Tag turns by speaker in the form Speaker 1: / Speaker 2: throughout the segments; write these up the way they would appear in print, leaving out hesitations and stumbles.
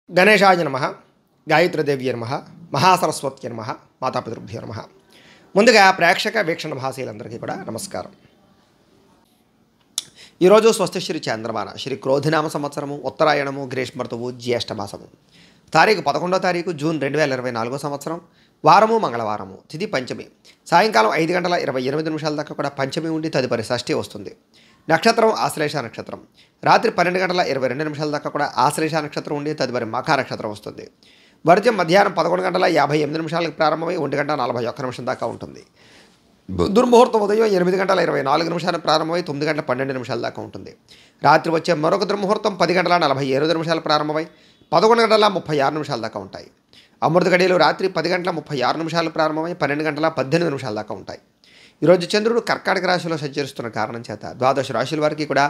Speaker 1: గణేశాయ నమః, గాయత్రీదేవ్యై నమః, మహాసరస్వత్యై నమః, మాతాపితృభ్యో నమః. ముందుగా ప్రేక్షక వీక్షణ భాషలందరికీ కూడా నమస్కారం. ఈరోజు స్వస్తి శ్రీ చంద్రమాన శ్రీ క్రోధినామ సంవత్సరము ఉత్తరాయణము గ్రీష్మ ఋతువు జ్యేష్ఠ మాసము తారీఖు 11వ తారీఖు జూన్ 2024 సంవత్సరం వారము మంగళవారము తిథి పంచమి సాయంకాలం 5:28 దాకా కూడా పంచమి ఉండి తదుపరి షష్ఠి వస్తుంది. నక్షత్రం ఆశ్లేష నక్షత్రం రాత్రి 12:22 దాకా కూడా ఆశ్లేష నక్షత్రం ఉండి తదుపరి మఖ నక్షత్రం వస్తుంది. వర్జం మధ్యాహ్నం 11:58 ప్రారంభమై 1:41 దాకా ఉంటుంది. దుర్ముహూర్తం ఉదయం 8:24 ప్రారంభమై 9:12 దాకా ఉంటుంది. రాత్రి వచ్చే మరొక దుర్ముహూర్తం 10:47 ప్రారంభమై 11:36 దాకా ఉంటాయి. అమృత గడియలు రాత్రి 10:36 ప్రారంభమై 12:18 దాకా ఉంటాయి. ఈరోజు చంద్రుడు కర్కాటక రాశిలో సంచరిస్తున్న కారణం చేత ద్వాదశ రాశుల వారికి కూడా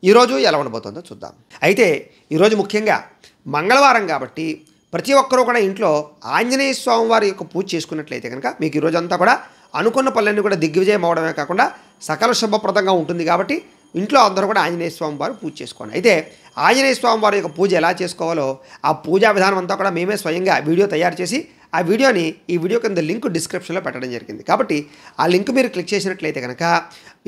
Speaker 1: ఈరోజు ఎలా ఉండబోతుందో చూద్దాం. అయితే ఈరోజు ముఖ్యంగా మంగళవారం కాబట్టి ప్రతి ఒక్కరూ కూడా ఇంట్లో ఆంజనేయ స్వామి వారి యొక్క పూజ చేసుకున్నట్లయితే కనుక మీకు ఈరోజు అంతా కూడా అనుకున్న పనులన్నీ కూడా దిగ్విజయం అవడమే కాకుండా సకల శుభప్రదంగా ఉంటుంది. కాబట్టి ఇంట్లో అందరూ కూడా ఆంజనేయ స్వామి వారు పూజ చేసుకోండి. అయితే ఆంజనేయ స్వామి వారి యొక్క పూజ ఎలా చేసుకోవాలో ఆ పూజా విధానం అంతా కూడా మేమే స్వయంగా వీడియో తయారు చేసి ఆ వీడియోని ఈ వీడియో కింద లింక్ డిస్క్రిప్షన్లో పెట్టడం జరిగింది. కాబట్టి ఆ లింక్ మీరు క్లిక్ చేసినట్లయితే కనుక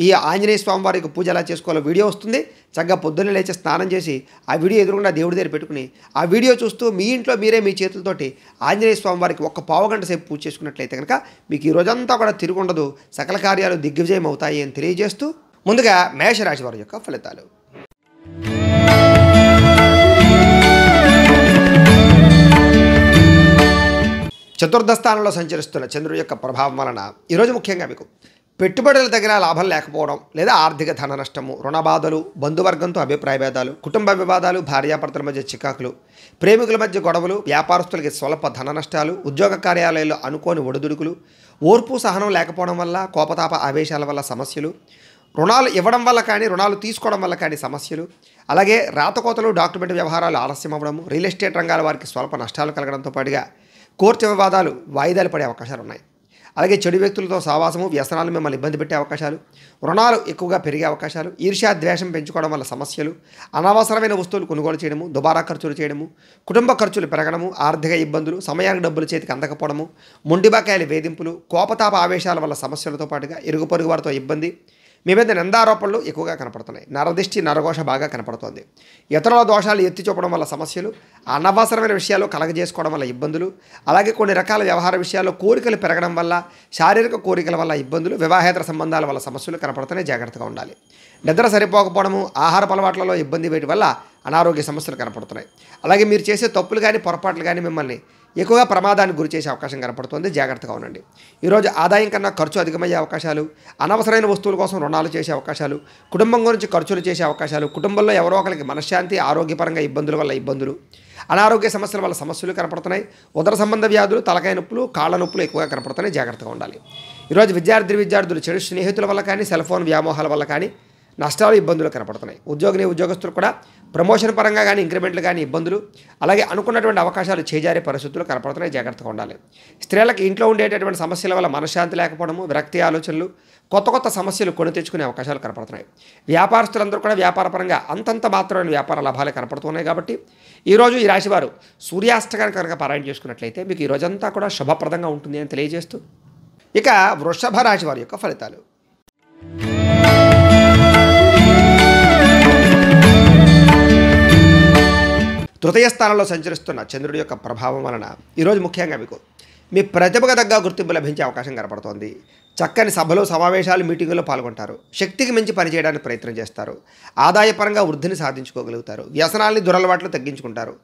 Speaker 1: ఈ ఆంజనేయ స్వామి వారి యొక్క పూజ ఎలా చేసుకోవాలో వీడియో వస్తుంది. చక్కగా పొద్దున్నే లేచి స్నానం చేసి ఆ వీడియో ఎదురుకుండా దేవుడి దగ్గర పెట్టుకుని ఆ వీడియో చూస్తూ మీ ఇంట్లో మీరే మీ చేతులతోటి ఆంజనేయ స్వామి వారికి ఒక్క పావుగంట సేపు పూజ చేసుకున్నట్లయితే కనుక మీకు ఈ రోజంతా కూడా తిరుగుండదు, సకల కార్యాలు దిగ్విజయం అవుతాయి అని తెలియజేస్తూ ముందుగా మేషరాశి వారి యొక్క ఫలితాలు. చతుర్థ స్థానంలో సంచరిస్తున్న చంద్రుడి యొక్క ప్రభావం వలన ఈరోజు ముఖ్యంగా మీకు పెట్టుబడుల దగ్గర లాభం లేకపోవడం లేదా ఆర్థిక ధన నష్టము, రుణ బాధలు, బంధువర్గంతో అభిప్రాయ భేదాలు, కుటుంబ వివాదాలు, భార్యాభర్తల మధ్య చికాకులు, ప్రేమికుల మధ్య గొడవలు, వ్యాపారస్తులకి స్వల్ప ధన నష్టాలు, ఉద్యోగ కార్యాలయాల్లో అనుకోని ఒడిదుడుకులు, ఓర్పు సహనం లేకపోవడం వల్ల కోపతాప ఆవేశాల వల్ల సమస్యలు, రుణాలు ఇవ్వడం వల్ల కానీ రుణాలు తీసుకోవడం వల్ల కానీ సమస్యలు, అలాగే రాతకోతలు డాక్యుమెంట్ వ్యవహారాలు ఆలస్యం అవ్వడము, రియల్ ఎస్టేట్ రంగాల వారికి స్వల్ప నష్టాలు కలగడంతో పాటుగా కోర్టు వివాదాలు వాయిదాలు పడే అవకాశాలు ఉన్నాయి. అలాగే చెడు వ్యక్తులతో సహవాసము, వ్యసనాలు మిమ్మల్ని ఇబ్బంది పెట్టే అవకాశాలు, రుణాలు ఎక్కువగా పెరిగే అవకాశాలు, ఈర్ష్యా ద్వేషం పెంచుకోవడం వల్ల సమస్యలు, అనవసరమైన వస్తువులు కొనుగోలు చేయడము, దుబారా ఖర్చులు చేయడము, కుటుంబ ఖర్చులు పెరగడము, ఆర్థిక ఇబ్బందులు, సమయానికి డబ్బులు చేతికి అందకపోవడము, మొండిబకాయల వేధింపులు, కోపతాప ఆవేశాల వల్ల సమస్యలతో పాటుగా ఇరుగు పొరుగు వారితో ఇబ్బంది, మీ మీద నిందారోపణలు ఎక్కువగా కనపడుతున్నాయి. నరదిష్టి నరఘోష బాగా కనపడుతోంది. ఇతరుల దోషాలు ఎత్తి చూపడం వల్ల సమస్యలు, అనవసరమైన విషయాలు కలగజేసుకోవడం వల్ల ఇబ్బందులు, అలాగే కొన్ని రకాల వ్యవహార విషయాల్లో కోరికలు పెరగడం వల్ల, శారీరక కోరికల వల్ల ఇబ్బందులు, వివాహేతర సంబంధాల వల్ల సమస్యలు కనపడుతున్నాయి. జాగ్రత్తగా ఉండాలి. నిద్ర సరిపోకపోవడము, ఆహారపు అలవాట్లలో ఇబ్బంది వేయడం వల్ల అనారోగ్య సమస్యలు కనపడుతున్నాయి. అలాగే మీరు చేసే తప్పులు కానీ పొరపాట్లు కానీ మిమ్మల్ని ఎక్కువగా ప్రమాదానికి గురి చేసే అవకాశం కనపడుతుంది. జాగ్రత్తగా ఉండండి. ఈరోజు ఆదాయం కన్నా ఖర్చు అధికమయ్యే అవకాశాలు, అనవసరమైన వస్తువుల కోసం రుణాలు చేసే అవకాశాలు, కుటుంబం గురించి ఖర్చులు చేసే అవకాశాలు, కుటుంబంలో ఎవరో ఒకరికి మనశ్శాంతి, ఆరోగ్యపరంగా ఇబ్బందుల వల్ల ఇబ్బందులు, అనారోగ్య సమస్యల వల్ల సమస్యలు కనపడుతున్నాయి. ఉదర సంబంధ వ్యాధులు, తలకాయ నొప్పులు, కాళ్ళ నొప్పులు ఎక్కువగా కనపడుతున్నాయి. జాగ్రత్తగా ఉండాలి. ఈరోజు విద్యార్థులు చెడు స్నేహితుల వల్ల కానీ సెల్ ఫోన్ వ్యామోహాల వల్ల కానీ నష్టాలు, ఇబ్బందులు కనపడుతున్నాయి. ఉద్యోగస్తులు కూడా ప్రమోషన్ పరంగా కానీ ఇంక్రిమెంట్లు కానీ ఇబ్బందులు, అలాగే అనుకున్నటువంటి అవకాశాలు చేజారే పరిస్థితులు కనపడుతున్నాయి. జాగ్రత్తగా ఉండాలి. స్త్రీలకు ఇంట్లో ఉండేటటువంటి సమస్యల వల్ల మనశ్శాంతి లేకపోవడము, విరక్తి ఆలోచనలు, కొత్త సమస్యలు కొని తెచ్చుకునే అవకాశాలు కనపడుతున్నాయి. వ్యాపారస్తులందరూ కూడా వ్యాపారపరంగా అంతంత మాత్రమైన వ్యాపార లాభాలే కనపడుతున్నాయి. కాబట్టి ఈరోజు ఈ రాశివారు సూర్యాష్టకాన్ని కనుక పారాయణ చేసుకున్నట్లయితే మీకు ఈ రోజంతా కూడా శుభప్రదంగా ఉంటుంది అని తెలియజేస్తూ ఇక వృషభ రాశి వారి యొక్క ఫలితాలు. తృతీయ స్థానంలో సంచరిస్తున్న చంద్రుడి యొక్క ప్రభావం వలన ఈరోజు ముఖ్యంగా మీకు మీ ప్రతిభకు తగ్గ గుర్తింపు లభించే అవకాశం కనపడుతోంది. చక్కని సభలు, సమావేశాలు, మీటింగుల్లో పాల్గొంటారు. శక్తికి మించి పనిచేయడానికి ప్రయత్నం చేస్తారు. ఆదాయపరంగా వృద్ధిని సాధించుకోగలుగుతారు. వ్యసనాల్ని, దురలవాట్లు తగ్గించుకుంటారు.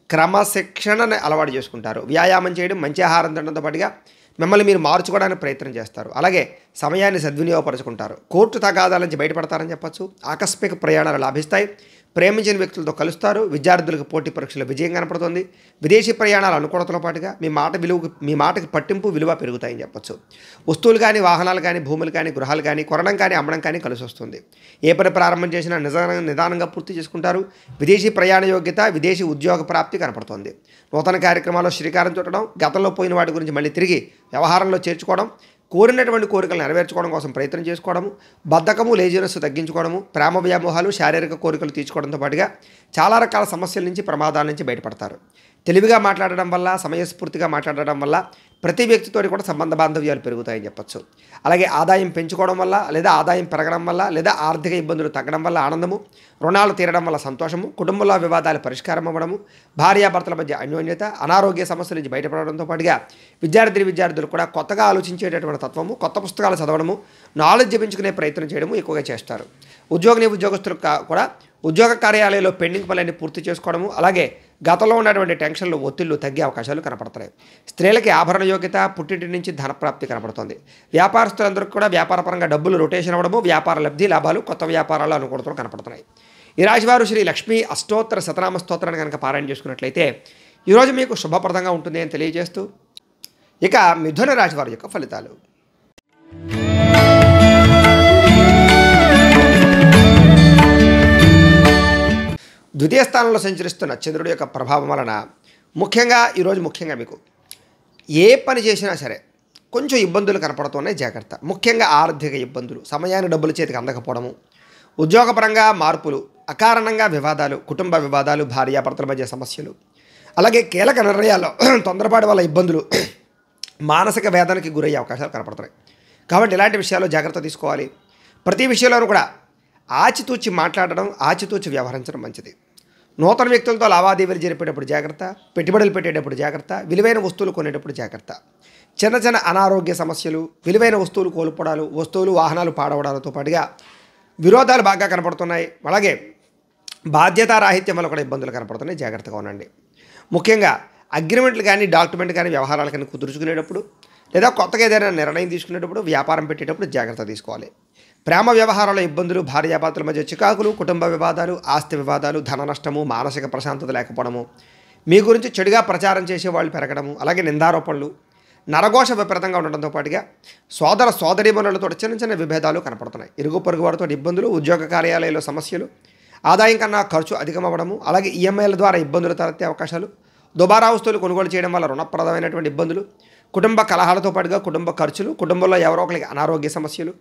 Speaker 1: క్రమశిక్షణని అలవాటు చేసుకుంటారు. వ్యాయామం చేయడం, మంచి ఆహారం తినడంతో పాటుగా మిమ్మల్ని మీరు మార్చుకోవడానికి ప్రయత్నం చేస్తారు. అలాగే సమయాన్ని సద్వినియోగపరుచుకుంటారు. కోర్టు తగాదాల నుంచి బయటపడతారని చెప్పచ్చు. ఆకస్మిక ప్రయాణాలు లాభిస్తాయి. ప్రేమించిన వ్యక్తులతో కలుస్తారు. విద్యార్థులకు పోటీ పరీక్షల విజయం కనపడుతుంది. విదేశీ ప్రయాణాల అనుకూలతతో పాటుగా మీ మాటకి పట్టింపు విలువ పెరుగుతాయని చెప్పచ్చు. వస్తువులు కానీ, వాహనాలు కానీ, భూములు కానీ, గృహాలు కానీ కొనడం కానీ, అమ్మడం కానీ కలిసి వస్తుంది. ఏ పని ప్రారంభం చేసినా నిదానంగా పూర్తి చేసుకుంటారు. విదేశీ ప్రయాణ యోగ్యత, విదేశీ ఉద్యోగ ప్రాప్తి కనపడుతుంది. నూతన కార్యక్రమాల్లో శ్రీకారం చుట్టడం, గతంలో పోయిన వాటి గురించి మళ్ళీ తిరిగి వ్యవహారంలో చేర్చుకోవడం, కోరినటువంటి కోరికలు నెరవేర్చుకోవడం కోసం ప్రయత్నం చేసుకోవడము, బద్ధకము, లేజినెస్ తగ్గించుకోవడము, ప్రేమ వ్యామోహాలు, శారీరక కోరికలు తీర్చుకోవడంతో పాటుగా చాలా రకాల సమస్యల నుంచి, ప్రమాదాల నుంచి బయటపడతారు. తెలివిగా మాట్లాడడం వల్ల, సమయస్ఫూర్తిగా మాట్లాడడం వల్ల ప్రతి వ్యక్తితోటి కూడా సంబంధ బాంధవ్యాలు పెరుగుతాయని చెప్పొచ్చు. అలాగే ఆదాయం పెంచుకోవడం వల్ల, లేదా ఆదాయం పెరగడం వల్ల, లేదా ఆర్థిక ఇబ్బందులు తగ్గడం వల్ల ఆనందము, రుణాలు తీరడం వల్ల సంతోషము, కుటుంబంలో వివాదాలు పరిష్కారం అవ్వడము, భార్యాభర్తల మధ్య అన్యోన్యత, అనారోగ్య సమస్యల నుంచి బయటపడడంతో పాటుగా విద్యార్థులు కూడా కొత్తగా ఆలోచించేటటువంటి తత్వము, కొత్త పుస్తకాలు చదవడము, నాలెడ్జ్ పెంచుకునే ప్రయత్నం చేయడము ఎక్కువగా చేస్తారు. ఉద్యోగస్తులు కూడా ఉద్యోగ కార్యాలయంలో పెండింగ్ పనులన్నీ పూర్తి చేసుకోవడము, అలాగే గతంలో ఉన్నటువంటి టెన్షన్లు, ఒత్తిళ్లు తగ్గే అవకాశాలు కనపడుతున్నాయి. స్త్రీలకి ఆభరణ యోగ్యత, పుట్టింటి నుంచి ధనప్రాప్తి కనపడుతుంది. వ్యాపారస్తులందరికీ కూడా వ్యాపారపరంగా డబ్బులు రొటేషన్ అవ్వడము, వ్యాపార లబ్ధి, లాభాలు, కొత్త వ్యాపారాలు అనుకూలతలు కనపడుతున్నాయి. ఈ రాశివారు శ్రీ లక్ష్మీ అష్టోత్తర శతనామ స్తోత్రాన్ని కనుక పారాయణ చేసుకున్నట్లయితే ఈరోజు మీకు శుభప్రదంగా ఉంటుంది అని తెలియజేస్తూ, ఇక మిథున రాశి వారి యొక్క ఫలితాలు. ద్వితీయ స్థానంలో సంచరిస్తున్న చంద్రుడి యొక్క ప్రభావం వలన ముఖ్యంగా మీకు ఏ పని చేసినా సరే కొంచెం ఇబ్బందులు కనపడుతున్నాయి, జాగ్రత్త. ముఖ్యంగా ఆర్థిక ఇబ్బందులు, సమయానికి డబ్బులు చేతికి అందకపోవడము, ఉద్యోగపరంగా మార్పులు, అకారణంగా వివాదాలు, కుటుంబ వివాదాలు, భార్యాభర్తల మధ్య సమస్యలు, అలాగే కీలక నిర్ణయాల్లో తొందరపాటు వల్ల ఇబ్బందులు, మానసిక వేదనకి గురయ్యే అవకాశాలు కనపడుతున్నాయి. కాబట్టి ఇలాంటి విషయాల్లో జాగ్రత్త తీసుకోవాలి. ప్రతి విషయంలోనూ కూడా ఆచితూచి మాట్లాడడం, ఆచితూచి వ్యవహరించడం మంచిది. నూతన వ్యక్తులతో లావాదేవీలు జరిపేటప్పుడు జాగ్రత్త, పెట్టుబడులు పెట్టేటప్పుడు జాగ్రత్త, విలువైన వస్తువులు కొనేటప్పుడు జాగ్రత్త. చిన్న అనారోగ్య సమస్యలు, విలువైన వస్తువులు కోల్పోవడాలు, వస్తువులు వాహనాలు పాడవడాలతో పాటుగా విరోధాలు బాగా కనపడుతున్నాయి. అలాగే బాధ్యతారాహిత్యం వల్ల కూడా ఇబ్బందులు కనపడుతున్నాయి, జాగ్రత్తగా ఉండండి. ముఖ్యంగా అగ్రిమెంట్లు కానీ, డాక్యుమెంట్ కానీ, వ్యవహారాలు కానీ కుదుర్చుకునేటప్పుడు, లేదా కొత్తగా ఏదైనా నిర్ణయం తీసుకునేటప్పుడు, వ్యాపారం పెట్టేటప్పుడు జాగ్రత్త తీసుకోవాలి. ప్రేమ వ్యవహారాల ఇబ్బందులు, భార్యాభర్తల మధ్య చికాకులు, కుటుంబ వివాదాలు, ఆస్తి వివాదాలు, ధన నష్టము, మానసిక ప్రశాంతత లేకపోవడము, మీ గురించి చెడుగా ప్రచారం చేసేవాళ్ళు పెరగడము, అలాగే నిందారోపణలు, నరఘోష విపరీతంగా ఉండడంతో పాటుగా సోదరీమణులతో చిన్న విభేదాలు కనపడుతున్నాయి. ఇరుగు పొరుగు వారితో ఇబ్బందులు, ఉద్యోగ కార్యాలయాల్లో సమస్యలు, ఆదాయం కన్నా ఖర్చు అధికమవ్వడము, అలాగే ఈఎంఐల ద్వారా ఇబ్బందులు తలెత్తే అవకాశాలు, దుబారా వస్తువులు కొనుగోలు చేయడం వల్ల రుణప్రదమైనటువంటి ఇబ్బందులు, కుటుంబ కలహాలతో పాటుగా కుటుంబ ఖర్చులు, కుటుంబంలో ఎవరో ఒకరికి అనారోగ్య సమస్యలు,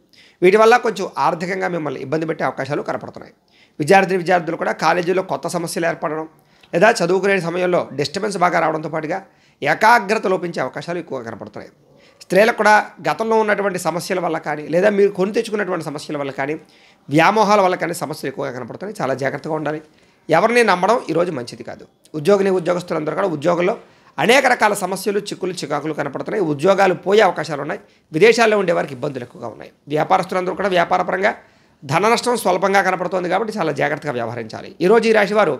Speaker 1: వీటి వల్ల కొంచెం ఆర్థికంగా మిమ్మల్ని ఇబ్బంది పెట్టే అవకాశాలు కనపడుతున్నాయి. విద్యార్థులు కూడా కాలేజీలో కొత్త సమస్యలు ఏర్పడడం, లేదా చదువుకునే సమయంలో డిస్టర్బెన్స్ బాగా రావడంతో పాటుగా ఏకాగ్రత లోపించే అవకాశాలు ఎక్కువగా కనపడుతున్నాయి. స్త్రీలకు కూడా గతంలో ఉన్నటువంటి సమస్యల వల్ల కానీ, లేదా మీరు కొని తెచ్చుకున్నటువంటి సమస్యల వల్ల కానీ, వ్యామోహాల వల్ల కానీ సమస్యలు ఎక్కువగా కనపడుతున్నాయి. చాలా జాగ్రత్తగా ఉండాలి. ఎవరిని నమ్మడం ఈరోజు మంచిది కాదు. ఉద్యోగస్తులందరూ కూడా ఉద్యోగంలో అనేక రకాల సమస్యలు, చికాకులు కనపడుతున్నాయి. ఉద్యోగాలు పోయే అవకాశాలు ఉన్నాయి. విదేశాల్లో ఉండే వారికి ఇబ్బందులు ఎక్కువగా ఉన్నాయి. వ్యాపారస్తులందరూ కూడా వ్యాపారపరంగా ధన నష్టం స్వల్పంగా కనపడుతోంది కాబట్టి చాలా జాగ్రత్తగా వ్యవహరించాలి. ఈరోజు ఈ రాశి వారు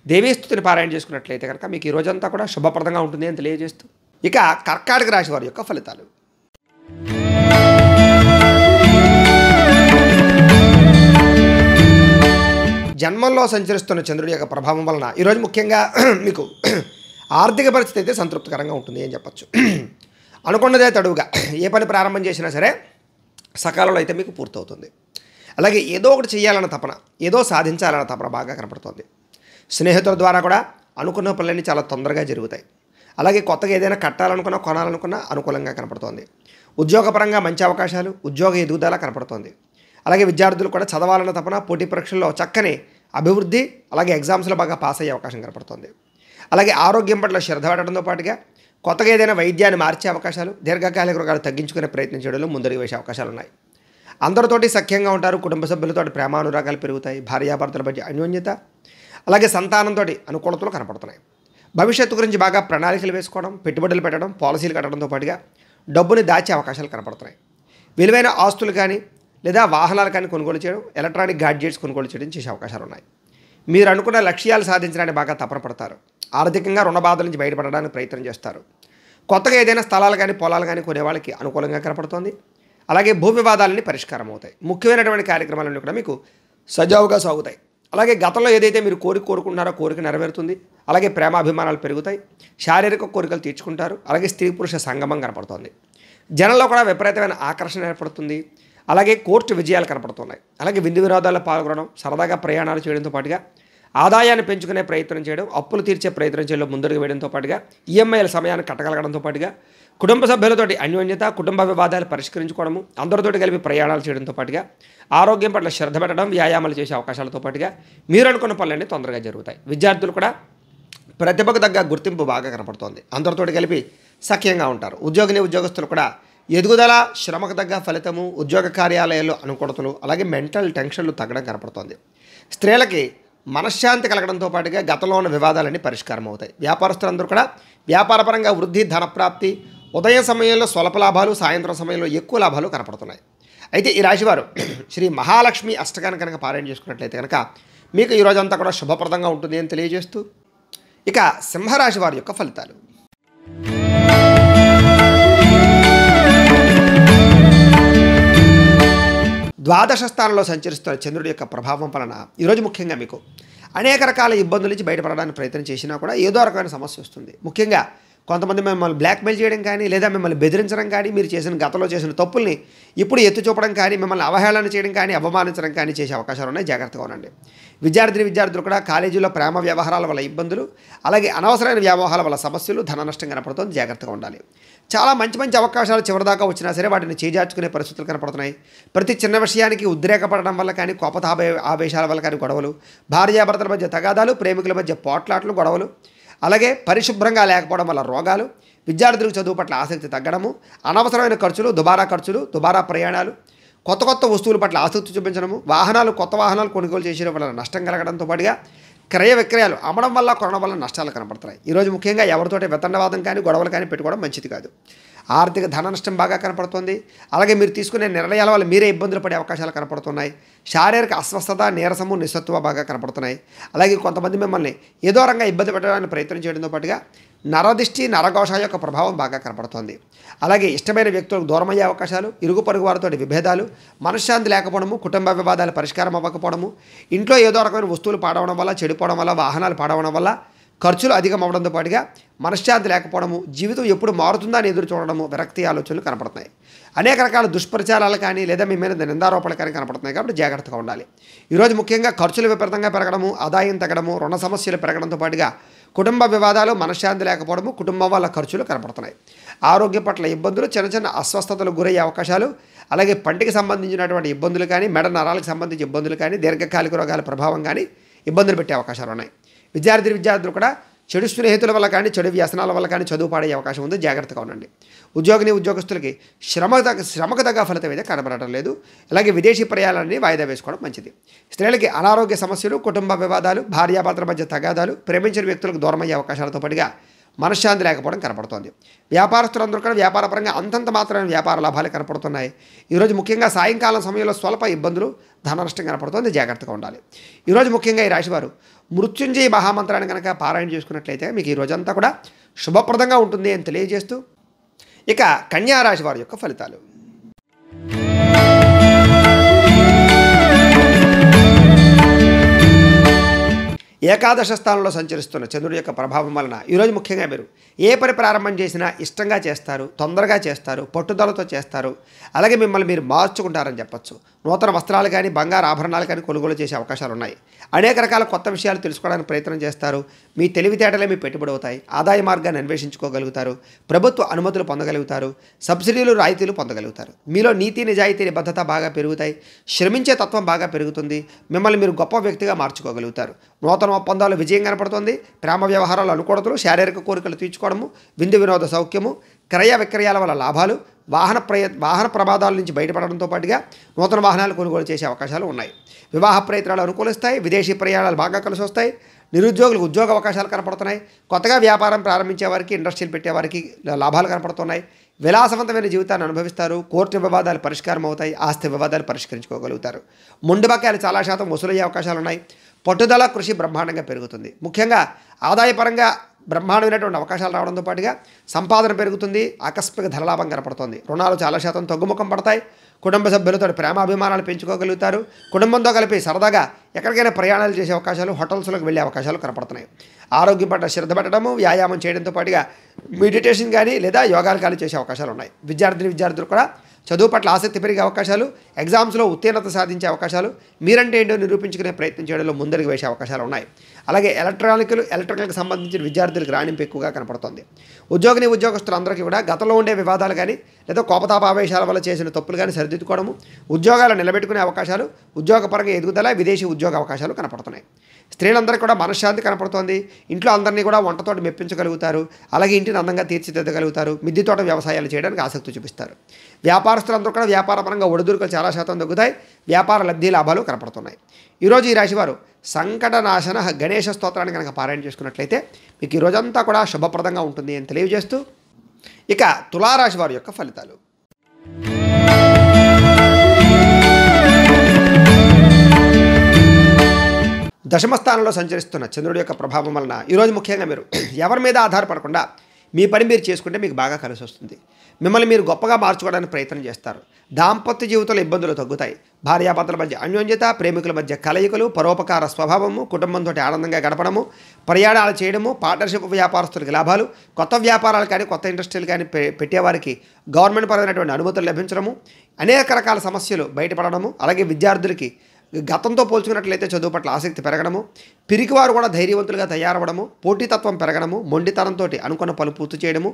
Speaker 1: దేవీస్తుతిని పారాయణ చేసుకున్నట్లయితే కనుక మీకు ఈ రోజంతా కూడా శుభప్రదంగా ఉంటుంది అని తెలియజేస్తూ, ఇక కర్కాటక రాశి వారి యొక్క ఫలితాలు. జన్మంలో సంచరిస్తున్న చంద్రుడి యొక్క ప్రభావం వలన ఈరోజు ముఖ్యంగా మీకు ఆర్థిక పరిస్థితి అయితే సంతృప్తికరంగా ఉంటుంది అని చెప్పచ్చు. అనుకున్నదే తడువుగా ఏ పని ప్రారంభం చేసినా సరే సకాలంలో అయితే మీకు పూర్తవుతుంది. అలాగే ఏదో ఒకటి చేయాలన్న తపన, ఏదో సాధించాలన్న తపన బాగా కనపడుతుంది. స్నేహితుల ద్వారా కూడా అనుకున్న పనులన్నీ చాలా తొందరగా జరుగుతాయి. అలాగే కొత్తగా ఏదైనా కట్టాలనుకున్నా, కొనాలనుకున్నా అనుకూలంగా కనపడుతోంది. ఉద్యోగపరంగా మంచి అవకాశాలు, ఉద్యోగ ఎదుగుదల కనపడుతోంది. అలాగే విద్యార్థులు కూడా చదవాలన్న తపన, పోటీ పరీక్షల్లో చక్కని అభివృద్ధి, అలాగే ఎగ్జామ్స్లో బాగా పాస్ అయ్యే అవకాశం కనపడుతుంది. అలాగే ఆరోగ్యం పట్ల శ్రద్ధ పెట్టడంతో పాటుగా కొత్తగా ఏదైనా వైద్యాన్ని మార్చే అవకాశాలు, దీర్ఘకాలిక రోగాలు తగ్గించుకునే ప్రయత్నం చేయడంలో ముందడుగు వేసే అవకాశాలు ఉన్నాయి. అందరితోటి సఖ్యంగా ఉంటారు. కుటుంబ సభ్యులతో ప్రేమానురాగాలు పెరుగుతాయి. భార్యాభర్తల మధ్య అన్యోన్యత, అలాగే సంతానంతో అనుకూలతలు కనపడుతున్నాయి. భవిష్యత్తు గురించి బాగా ప్రణాళికలు వేసుకోవడం, పెట్టుబడులు పెట్టడం, పాలసీలు కట్టడంతో పాటుగా డబ్బుని దాచే అవకాశాలు కనపడుతున్నాయి. విలువైన ఆస్తులు కానీ, లేదా వాహనాలు కానీ కొనుగోలు చేయడం, ఎలక్ట్రానిక్ గాడ్జెట్స్ కొనుగోలు చేయడం చేసే అవకాశాలు ఉన్నాయి. మీరు అనుకున్న లక్ష్యాలు సాధించడానికి బాగా తపన పడతారు. ఆర్థికంగా రుణ బాధల నుంచి బయటపడడానికి ప్రయత్నం చేస్తారు. కొత్తగా ఏదైనా స్థలాలు కానీ, పొలాలు కానీ కొనే వాళ్ళకి అనుకూలంగా కనపడుతోంది. అలాగే భూ వివాదాలన్నీ పరిష్కారం అవుతాయి. ముఖ్యమైనటువంటి కార్యక్రమాలన్నీ కూడా మీకు సజావుగా సాగుతాయి. అలాగే గతంలో ఏదైతే మీరు కోరుకుంటున్నారో కోరిక నెరవేరుతుంది. అలాగే ప్రేమాభిమానాలు పెరుగుతాయి. శారీరక కోరికలు తీర్చుకుంటారు. అలాగే స్త్రీ పురుష సంగమం కనపడుతోంది. జనంలో కూడా విపరీతమైన ఆకర్షణ ఏర్పడుతుంది. అలాగే కోర్టు విజయాలు కనపడుతున్నాయి. అలాగే విందు వినోదాల్లో పాల్గొనడం, సరదాగా ప్రయాణాలు చేయడంతో పాటుగా ఆదాయాన్ని పెంచుకునే ప్రయత్నం చేయడం, అప్పులు తీర్చే ప్రయత్నం చేయడం ముందడుగు వేయడంతో పాటుగా ఈఎంఐల సమయాన్ని కట్టగలగడంతో పాటుగా కుటుంబ సభ్యులతోటి అన్యోన్యత, కుటుంబ వివాదాలు పరిష్కరించుకోవడము, అందరితోటి కలిపి ప్రయాణాలు చేయడంతో పాటుగా ఆరోగ్యం పట్ల శ్రద్ధ పెట్టడం, వ్యాయామాలు చేసే అవకాశాలతో పాటుగా మీరు అనుకున్న పనులన్నీ తొందరగా జరుగుతాయి. విద్యార్థులు కూడా ప్రతిభకు తగ్గ గుర్తింపు బాగా కనపడుతోంది. అందరితోటి కలిపి సఖ్యంగా ఉంటారు. ఉద్యోగస్తులు కూడా ఎదుగుదల, శ్రమకు తగ్గ ఫలితము, ఉద్యోగ కార్యాలయాల్లో అనుకూలతలు, అలాగే మెంటల్ టెన్షన్లు తగ్గడం కనపడుతోంది. స్త్రీలకి మనశ్శాంతి కలగడంతో పాటుగా గతంలో ఉన్న వివాదాలన్నీ పరిష్కారం అవుతాయి. వ్యాపారస్తులందరూ కూడా వ్యాపారపరంగా వృద్ధి, ధనప్రాప్తి, ఉదయం సమయంలో స్వల్ప లాభాలు, సాయంత్రం సమయంలో ఎక్కువ లాభాలు కనపడుతున్నాయి. అయితే ఈ రాశివారు శ్రీ మహాలక్ష్మి అష్టకాన్ని కనుక పారాయణ చేసుకున్నట్లయితే కనుక మీకు ఈ రోజంతా కూడా శుభప్రదంగా ఉంటుంది అని తెలియజేస్తూ, ఇక సింహరాశి వారి యొక్క ఫలితాలు. ద్వాదశ స్థానంలో సంచరిస్తున్న చంద్రుడి యొక్క ప్రభావం వలన ఈరోజు ముఖ్యంగా మీకు అనేక రకాల ఇబ్బందుల నుంచి బయటపడడానికి ప్రయత్నం చేసినా కూడా ఏదో రకమైన సమస్య వస్తుంది. ముఖ్యంగా కొంతమంది మిమ్మల్ని బ్లాక్మెయిల్ చేయడం కానీ, లేదా మిమ్మల్ని బెదిరించడం కానీ, మీరు గతంలో చేసిన తప్పుల్ని ఇప్పుడు ఎత్తి చూపడం కానీ, మిమ్మల్ని అవహేళన చేయడం కానీ, అవమానించడం కానీ చేసే అవకాశాలు ఉన్నాయి. జాగ్రత్తగా ఉండండి. విద్యార్థులు కూడా కాలేజీలో ప్రేమ వ్యవహారాల వల్ల ఇబ్బందులు, అలాగే అనవసరమైన వ్యామోహాల వల్ల సమస్యలు, ధన నష్టం కనపడుతుంది. జాగ్రత్తగా ఉండాలి. చాలా మంచి అవకాశాలు చివరిదాకా వచ్చినా సరే వాటిని చేజార్చుకునే పరిస్థితులు కనపడుతున్నాయి. ప్రతి చిన్న విషయానికి ఉద్రేకపడడం వల్ల కానీ, ఆవేశాల వల్ల కానీ గొడవలు, భార్యాభర్తల మధ్య తగాదాలు, ప్రేమికుల మధ్య పోట్లాట్లు, గొడవలు, అలాగే పరిశుభ్రంగా లేకపోవడం వల్ల రోగాలు, విద్యార్థులకు చదువు పట్ల ఆసక్తి తగ్గడము, అనవసరమైన ఖర్చులు, దుబారా ప్రయాణాలు, కొత్త వస్తువుల పట్ల ఆసక్తి చూపించడము, కొత్త వాహనాలు కొనుగోలు చేసే వల్ల నష్టం కలగడంతో పాటుగా క్రయ విక్రయాలు అమ్మడం వల్ల, కొనడం వల్ల నష్టాలు కనపడుతున్నాయి. ఈరోజు ముఖ్యంగా ఎవరితోటి వితండవాదం కానీ, గొడవలు కానీ పెట్టుకోవడం మంచిది కాదు. ఆర్థిక ధన నష్టం బాగా కనపడుతుంది. అలాగే మీరు తీసుకునే నిర్ణయాల వల్ల మీరే ఇబ్బందులు పడే అవకాశాలు కనపడుతున్నాయి. శారీరక అస్వస్థత, నీరసము, నిస్సత్వ బాగా కనపడుతున్నాయి. అలాగే కొంతమంది మిమ్మల్ని ఏదో రంగా ఇబ్బంది పెట్టడానికి ప్రయత్నం చేయడంతో పాటుగా నరదిష్టి, నరఘోష యొక్క ప్రభావం బాగా కనపడుతోంది. అలాగే ఇష్టమైన వ్యక్తులకు దూరమయ్యే అవకాశాలు, ఇరుగు పొరుగు వారితో విభేదాలు, మనశ్శాంతి లేకపోవడము, కుటుంబ వివాదాలు పరిష్కారం అవ్వకపోవడము, ఇంట్లో ఏదో రకమైన వస్తువులు పాడవడం వల్ల, చెడిపోవడం వల్ల, వాహనాలు పాడవడం వల్ల ఖర్చులు అధికం అవడంతో పాటుగా మనశ్శాంతి లేకపోవడము, జీవితం ఎప్పుడు మారుతుందని ఎదురు చూడడము, విరక్తి ఆలోచనలు కనపడుతున్నాయి. అనేక రకాల దుష్ప్రచారాలు కానీ, లేదా మీ మీద నిందారోపణలు కానీ కనపడుతున్నాయి. కాబట్టి జాగ్రత్తగా ఉండాలి. ఈరోజు ముఖ్యంగా ఖర్చులు విపరీతంగా పెరగడము, ఆదాయం తగ్గడము, రుణ సమస్యలు పెరగడంతో పాటుగా కుటుంబ వివాదాలు, మనశ్శాంతి లేకపోవడము, కుటుంబం వల్ల ఖర్చులు కనపడుతున్నాయి. ఆరోగ్య పట్ల ఇబ్బందులు, చిన్న అస్వస్థతలు గురయ్యే అవకాశాలు, అలాగే పంటికి సంబంధించినటువంటి ఇబ్బందులు కానీ, మెడ నరాలకు సంబంధించిన ఇబ్బందులు కానీ, దీర్ఘకాలిక రోగాల ప్రభావం కానీ ఇబ్బందులు పెట్టే అవకాశాలు ఉన్నాయి. విద్యార్థులు కూడా చెడు స్నేహితుల వల్ల కానీ, చెడు వ్యసనాల వల్ల కానీ చదువు పాడే అవకాశం ఉంది. జాగ్రత్తగా ఉండండి. ఉద్యోగస్తులకి శ్రమకు తగ్గ ఫలితం అయితే కనబడటం లేదు. అలాగే విదేశీ ప్రయాణాలని వాయిదా వేసుకోవడం మంచిది. స్త్రీలకి అనారోగ్య సమస్యలు, కుటుంబ వివాదాలు, భార్యాభర్తల మధ్య తగాదాలు, ప్రేమించిన వ్యక్తులకు దూరమయ్యే అవకాశాలతో పాటుగా మనశ్శాంతి లేకపోవడం కనపడుతోంది. వ్యాపారస్తులందరూ కూడా వ్యాపారపరంగా అంతంత మాత్రమే వ్యాపార లాభాలు కనపడుతున్నాయి. ఈరోజు ముఖ్యంగా సాయంకాలం సమయంలో స్వల్ప ఇబ్బందులు, ధన నష్టం కనపడుతుంది. జాగ్రత్తగా ఉండాలి. ఈరోజు ముఖ్యంగా ఈ రాశివారు మృత్యుంజయ మహామంత్రాన్ని కనుక పారాయణ చేసుకున్నట్లయితే మీకు ఈ రోజంతా కూడా శుభప్రదంగా ఉంటుంది అని తెలియజేస్తూ, ఇక కన్యా రాశి వారి యొక్క ఫలితాలు. ఏకాదశ స్థానంలో సంచరిస్తున్న చంద్రుడి యొక్క ప్రభావం వలన ఈరోజు ముఖ్యంగా మీరు ఏ పని ప్రారంభం చేసినా ఇష్టంగా చేస్తారు, తొందరగా చేస్తారు, పట్టుదలతో చేస్తారు. అలాగే మిమ్మల్ని మీరు మార్చుకుంటారని చెప్పచ్చు. నూతన వస్త్రాలు కానీ, బంగారు ఆభరణాలు కానీ కొనుగోలు చేసే అవకాశాలు ఉన్నాయి. అనేక రకాల కొత్త విషయాలు తెలుసుకోవడానికి ప్రయత్నం చేస్తారు. మీ తెలివితేటలే మీ పెట్టుబడి అవుతాయి. ఆదాయ మార్గాన్ని అన్వేషించుకోగలుగుతారు. ప్రభుత్వ అనుమతులు పొందగలుగుతారు. సబ్సిడీలు, రాయితీలు పొందగలుగుతారు. మీలో నీతి, నిజాయితీ, నిబద్ధత బాగా పెరుగుతాయి. శ్రమించే తత్వం బాగా పెరుగుతుంది. మిమ్మల్ని మీరు గొప్ప వ్యక్తిగా మార్చుకోగలుగుతారు. నూతన ఒప్పందాలు విజయం కనపడుతుంది. ప్రేమ వ్యవహారాలు అనుకూలతలు, శారీరక కోరికలు తీర్చుకోవడము, విందు వినోద సౌఖ్యము, క్రయ విక్రయాల వల్ల లాభాలు, వాహన ప్రమాదాల నుంచి బయటపడడంతో పాటుగా నూతన వాహనాలు కొనుగోలు చేసే అవకాశాలు ఉన్నాయి. వివాహ ప్రయత్నాలు అనుకూలిస్తాయి. విదేశీ ప్రయాణాలు బాగా కలిసి వస్తాయి. నిరుద్యోగులకు ఉద్యోగ అవకాశాలు కనపడుతున్నాయి. కొత్తగా వ్యాపారం ప్రారంభించే వారికి, ఇండస్ట్రీలు పెట్టేవారికి లాభాలు కనపడుతున్నాయి. విలాసవంతమైన జీవితాన్ని అనుభవిస్తారు. కోర్టు వివాదాలు పరిష్కారం అవుతాయి. ఆస్తి వివాదాలు పరిష్కరించుకోగలుగుతారు. మొండి బకాయిలు చాలా శాతం వసూలయ్యే అవకాశాలు ఉన్నాయి. పట్టుదల, కృషి బ్రహ్మాండంగా పెరుగుతుంది. ముఖ్యంగా ఆదాయపరంగా బ్రహ్మాండమైనటువంటి అవకాశాలు రావడంతో పాటుగా సంపాదన పెరుగుతుంది. ఆకస్మిక ధనలాభం కనపడుతుంది. రుణాలు చాలా శాతం తగ్గుముఖం పడతాయి. కుటుంబ సభ్యులతో ప్రేమాభిమానాలు పెంచుకోగలుగుతారు. కుటుంబంతో కలిపి సరదాగా ఎక్కడికైనా ప్రయాణాలు చేసే అవకాశాలు, హోటల్స్లోకి వెళ్ళే అవకాశాలు కనపడుతున్నాయి. ఆరోగ్యం పట్ల శ్రద్ధ పెట్టడము, వ్యాయామం చేయడంతో పాటుగా మెడిటేషన్ కానీ లేదా యోగాలు కానీ చేసే అవకాశాలు ఉన్నాయి. విద్యార్థులు కూడా చదువు పట్ల ఆసక్తి పెరిగే అవకాశాలు, ఎగ్జామ్స్లో ఉత్తీర్ణత సాధించే అవకాశాలు, మీరంటే ఏంటో నిరూపించుకునే ప్రయత్నం చేయడంలో ముందడుగు వేసే అవకాశాలు ఉన్నాయి. అలాగే ఎలక్ట్రికల్కి సంబంధించిన విద్యార్థులకు రాణింపు ఎక్కువగా కనపడుతుంది. ఉద్యోగస్తులందరికీ కూడా గతంలో ఉండే వివాదాలు కానీ లేదా కోపతాపావేశాల వల్ల చేసిన తప్పులు కానీ సరిదిద్దుకోవడము, ఉద్యోగాలు నిలబెట్టుకునే అవకాశాలు, ఉద్యోగపరంగా ఎదుగుదల, విదేశీ ఉద్యోగ అవకాశాలు కనపడుతున్నాయి. స్త్రీలందరికీ కూడా మనశ్శాంతి కనపడుతోంది. ఇంట్లో అందరినీ కూడా వంటతోటి మెప్పించగలుగుతారు. అలాగే ఇంటిని అందంగా తీర్చిదిద్దగలుగుతారు. మిద్దె తోట వ్యవసాయాలు చేయడానికి ఆసక్తి చూపిస్తారు. వ్యాపారస్తులందరూ కూడా వ్యాపారపరంగా ఒడిదుడుకులు చాలా శాతం తగ్గుతాయి. వ్యాపార లబ్ధి లాభాలు కనపడుతున్నాయి. ఈరోజు ఈ రాశివారు సంకటనాశన గణేష స్తోత్రాన్ని కనుక పారాయణ చేసుకున్నట్లయితే మీకు ఈ రోజంతా కూడా శుభప్రదంగా ఉంటుంది అని తెలియజేస్తూ ఇక తులారాశి వారి యొక్క ఫలితాలు. దశమ స్థానంలో సంచరిస్తున్న చంద్రుడి యొక్క ప్రభావం వలన ఈరోజు ముఖ్యంగా మీరు ఎవరి మీద ఆధారపడకుండా మీ పని మీరు చేసుకుంటే మీకు బాగా కలిసి వస్తుంది. మిమ్మల్ని మీరు గొప్పగా మార్చుకోవడానికి ప్రయత్నం చేస్తారు. దాంపత్య జీవితంలో ఇబ్బందులు తగ్గుతాయి. భార్యాభర్తల మధ్య అన్యోన్యత, ప్రేమికుల మధ్య కలయికలు, పరోపకార స్వభావము, కుటుంబంతో ఆనందంగా గడపడము, ప్రయాణాలు చేయడము, పార్ట్నర్షిప్ వ్యాపారస్తులకు లాభాలు, కొత్త వ్యాపారాలు కానీ కొత్త ఇండస్ట్రీలు కానీ పెట్టేవారికి గవర్నమెంట్ పరమైనటువంటి అనుమతులు లభించడము, అనేక రకాల సమస్యలు బయటపడడము, అలాగే విద్యార్థులకి గతంతో పోల్చుకున్నట్లయితే చదువు పట్ల ఆసక్తి పెరగడము, పిరికివారు కూడా ధైర్యవంతులుగా తయారవడము, పోటీతత్వం పెరగడము, మొండితనంతో అనుకున్న పనులు పూర్తి చేయడము,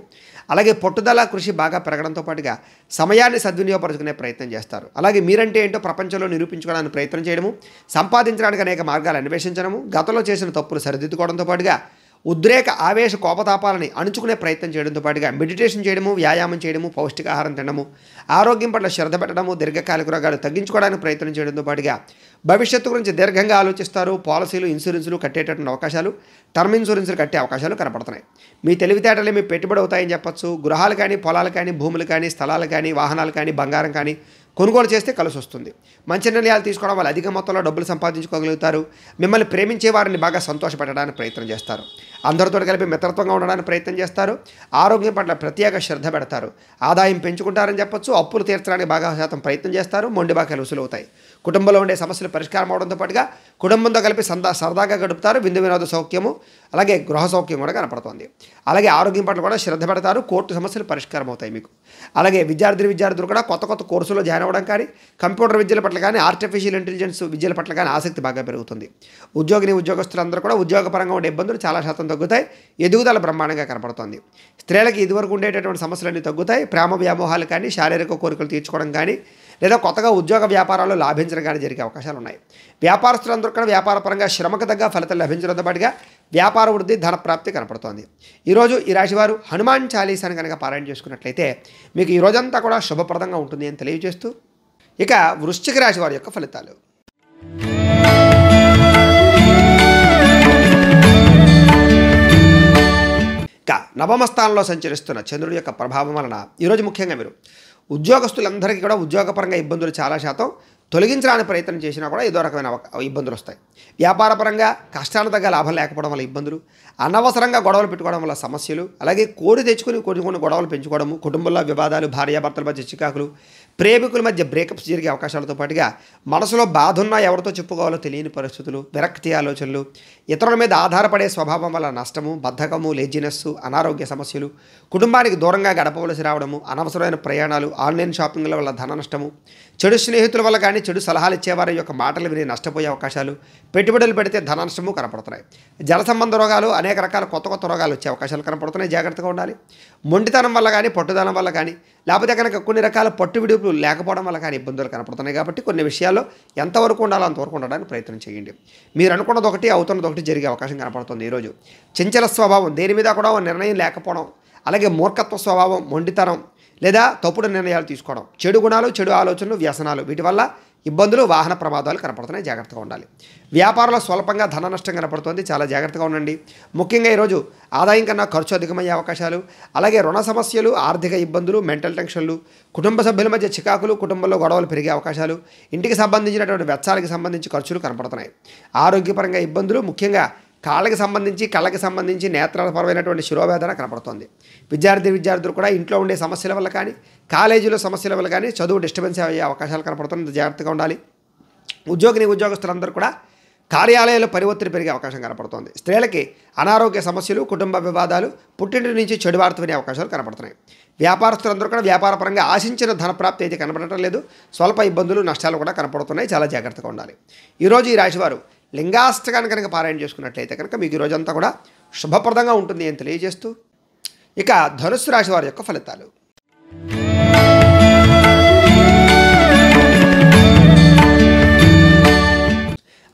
Speaker 1: అలాగే పట్టుదల కృషి బాగా పెరగడంతో పాటుగా సమయాన్ని సద్వినియోగపరుచుకునే ప్రయత్నం చేస్తారు. అలాగే మీరంటే ఏంటో ప్రపంచంలో నిరూపించుకోవడానికి ప్రయత్నం చేయడము, సంపాదించడానికి అనేక మార్గాలు అన్వేషించడము, గతంలో చేసిన తప్పులు సరిదిద్దుకోవడంతో పాటుగా ఉద్రేక ఆవేశ కోపతాపాలని అణుచుకునే ప్రయత్నం చేయడంతో పాటుగా మెడిటేషన్ చేయడము, వ్యాయామం చేయడము, పౌష్టికాహారం తినడము, ఆరోగ్యం పట్ల శ్రద్ధ పెట్టడము, దీర్ఘకాలిక రోగాలు తగ్గించుకోవడానికి ప్రయత్నం చేయడంతో పాటుగా భవిష్యత్తు గురించి దీర్ఘంగా ఆలోచిస్తారు. పాలసీలు, ఇన్సూరెన్సులు కట్టేటటువంటి అవకాశాలు, టర్మ్ ఇన్సూరెన్సులు కట్టే అవకాశాలు కనపడుతున్నాయి. మీ తెలివితేటలే మీ పెట్టుబడి అవుతాయని చెప్పచ్చు. గృహాలు కానీ, పొలాలు కానీ, భూములు కానీ, స్థలాలు కానీ, వాహనాలు కానీ, బంగారం కానీ కొనుగోలు చేస్తే కలిసి వస్తుంది. మంచి నిర్ణయాలు తీసుకోవడం వల్ల అధిక మొత్తంలో డబ్బులు సంపాదించుకోగలుగుతారు. మిమ్మల్ని ప్రేమించే వారిని బాగా సంతోషపెట్టడానికి ప్రయత్నం చేస్తారు. అందరితో కలిపి మిత్రత్వంగా ఉండడానికి ప్రయత్నం చేస్తారు. ఆరోగ్యం పట్ల ప్రత్యేక శ్రద్ధ పెడతారు. ఆదాయం పెంచుకుంటారని చెప్పొచ్చు. అప్పులు తీర్చడానికి బాగా శాతం ప్రయత్నం చేస్తారు. మొండి బాగా వసూలవుతాయి. కుటుంబంలో ఉండే సమస్యలు పరిష్కారం అవడంతో పాటుగా కుటుంబంతో కలిపి సరదాగా గడుపుతారు. విందు వినోద సౌఖ్యము, అలాగే గృహ సౌఖ్యం కూడా కనపడుతుంది. అలాగే ఆరోగ్యం పట్ల కూడా శ్రద్ధ పెడతారు. కోర్టు సమస్యలు పరిష్కారం అవుతాయి మీకు. అలాగే విద్యార్థులు కూడా కొత్త కోర్సులో జాయిన్ అవ్వడం కానీ, కంప్యూటర్ విద్యల పట్ల కానీ, ఆర్టిఫిషియల్ ఇంటెలిజెన్స్ విద్యల పట్ల కానీ ఆసక్తి బాగా పెరుగుతుంది. ఉద్యోగస్తులందరూ కూడా ఉద్యోగపరంగా ఉండే ఇబ్బందులు చాలా శాతం తగ్గుతాయి. ఎదుగుదల బ్రహ్మాండంగా కనపడుతుంది. స్త్రీలకు ఇదివరకు ఉండేటటువంటి సమస్యలన్నీ తగ్గుతాయి. ప్రేమ వ్యామోహాలు కానీ, శారీరక కోరికలు తీర్చుకోవడం కానీ, లేదా కొత్తగా ఉద్యోగ వ్యాపారాల్లో లాభించడం కానీ జరిగే అవకాశాలు ఉన్నాయి. వ్యాపారస్తులందరూ కూడా వ్యాపారపరంగా శ్రమకు తగ్గ ఫలితాలు లభించడంతో పాటుగా వ్యాపార వృద్ధి, ధన ప్రాప్తి కనపడుతోంది. ఈరోజు ఈ రాశివారు హనుమాన్ చాలీసాని కనుక పారాయణ చేసుకున్నట్లయితే మీకు ఈ రోజంతా కూడా శుభప్రదంగా ఉంటుంది అని తెలియజేస్తూ ఇక వృశ్చిక రాశి వారి యొక్క ఫలితాలు. ఇక నవమ స్థానంలో సంచరిస్తున్న చంద్రుడి యొక్క ప్రభావం వలన ఈరోజు ముఖ్యంగా మీరు ఉద్యోగస్తులందరికీ కూడా ఉద్యోగపరంగా ఇబ్బందులు చాలా శాతం తొలగించడానికి ప్రయత్నం చేసినా కూడా ఏదో రకమైన ఇబ్బందులు వస్తాయి. వ్యాపారపరంగా కష్టాలు తగ్గ లాభం లేకపోవడం వల్ల ఇబ్బందులు, అనవసరంగా గొడవలు పెట్టుకోవడం వల్ల సమస్యలు, అలాగే కోరి తెచ్చుకుని కొన్ని గొడవలు పెంచుకోవడము, కుటుంబంలో వివాదాలు, భార్యాభర్తల మధ్య చికాకులు, ప్రేమికుల మధ్య బ్రేకప్స్ జరిగే అవకాశాలతో పాటుగా మనసులో బాధ ఉన్నా ఎవరితో చెప్పుకోవాలో తెలియని పరిస్థితులు, విరక్తి ఆలోచనలు, ఇతరుల మీద ఆధారపడే స్వభావం వల్ల నష్టము, బద్ధకము, లేజినెస్సు, అనారోగ్య సమస్యలు, కుటుంబానికి దూరంగా గడపవలసి రావడము, అనవసరమైన ప్రయాణాలు, ఆన్లైన్ షాపింగ్ల వల్ల ధన నష్టము, చెడు స్నేహితుల వల్ల కానీ, చెడు సలహాలు ఇచ్చేవారి యొక్క మాటలు విని నష్టపోయే అవకాశాలు, పెట్టుబడులు పెడితే ధన నష్టము కనపడుతున్నాయి. జల సంబంధ రోగాలు, అనేక రకాల కొత్త రోగాలు వచ్చే అవకాశాలు కనపడుతున్నాయి. జాగ్రత్తగా ఉండాలి. మొండితనం వల్ల కానీ, పట్టుదనం వల్ల కానీ, లేకపోతే కనుక కొన్ని రకాల పట్టు విడుపులు లేకపోవడం వల్ల కానీ ఇబ్బందులు కనపడుతున్నాయి. కాబట్టి కొన్ని విషయాల్లో ఎంతవరకు ఉండాలో అంతవరకు ఉండడానికి ప్రయత్నం చేయండి. మీరు అనుకున్నది ఒకటి, అవుతున్నది ఒకటి జరిగే అవకాశం కనపడుతుంది. ఈరోజు చంచల స్వభావం, దేని మీద కూడా నిర్ణయం లేకపోవడం, అలాగే మూర్ఖత్వ స్వభావం, మొండితనం లేదా తప్పుడు నిర్ణయాలు తీసుకోవడం, చెడు గుణాలు, చెడు ఆలోచనలు, వ్యసనాలు, వీటి వల్ల ఇబ్బందులు, వాహన ప్రమాదాలు కనపడుతున్నాయి. జాగ్రత్తగా ఉండాలి. వ్యాపారంలో స్వల్పంగా ధన నష్టం కనపడుతుంది. చాలా జాగ్రత్తగా ఉండండి. ముఖ్యంగా ఈరోజు ఆదాయం కన్నా ఖర్చు అధికమయ్యే అవకాశాలు, అలాగే రుణ సమస్యలు, ఆర్థిక ఇబ్బందులు, మెంటల్ టెన్షన్లు, కుటుంబ సభ్యుల మధ్య చికాకులు, కుటుంబంలో గొడవలు పెరిగే అవకాశాలు, ఇంటికి సంబంధించినటువంటి వెచ్చాలకు సంబంధించి ఖర్చులు కనపడుతున్నాయి. ఆరోగ్యపరంగా ఇబ్బందులు, ముఖ్యంగా కాళ్ళకి సంబంధించి, కళ్ళకి సంబంధించి, నేత్రాలపరమైనటువంటి శిరోవేదన కనపడుతోంది. విద్యార్థులు కూడా ఇంట్లో ఉండే సమస్యల వల్ల కానీ, కాలేజీలో సమస్యల వల్ల కానీ చదువు డిస్టర్బెన్స్ అయ్యే అవకాశాలు కనపడుతుంది. జాగ్రత్తగా ఉండాలి. ఉద్యోగస్తులందరూ కూడా కార్యాలయాల్లో పని ఒత్తిడి పెరిగే అవకాశం కనపడుతోంది. స్త్రీలకి అనారోగ్య సమస్యలు, కుటుంబ వివాదాలు, పుట్టింటి నుంచి చెడు వార్త వినే అవకాశాలు కనపడుతున్నాయి. వ్యాపారస్తులందరూ కూడా వ్యాపారపరంగా ఆశించిన ధన ప్రాప్తి అయితే కనపడటం లేదు. స్వల్ప ఇబ్బందులు, నష్టాలు కూడా కనపడుతున్నాయి. చాలా జాగ్రత్తగా ఉండాలి. ఈరోజు ఈ రాశివారు లింగాష్టకాన్ని కనుక పారాయణ చేసుకున్నట్లయితే కనుక మీకు ఈ రోజంతా కూడా శుభప్రదంగా ఉంటుంది అని తెలియజేస్తూ ఇక ధనుస్సు రాశి వారి యొక్క ఫలితాలు.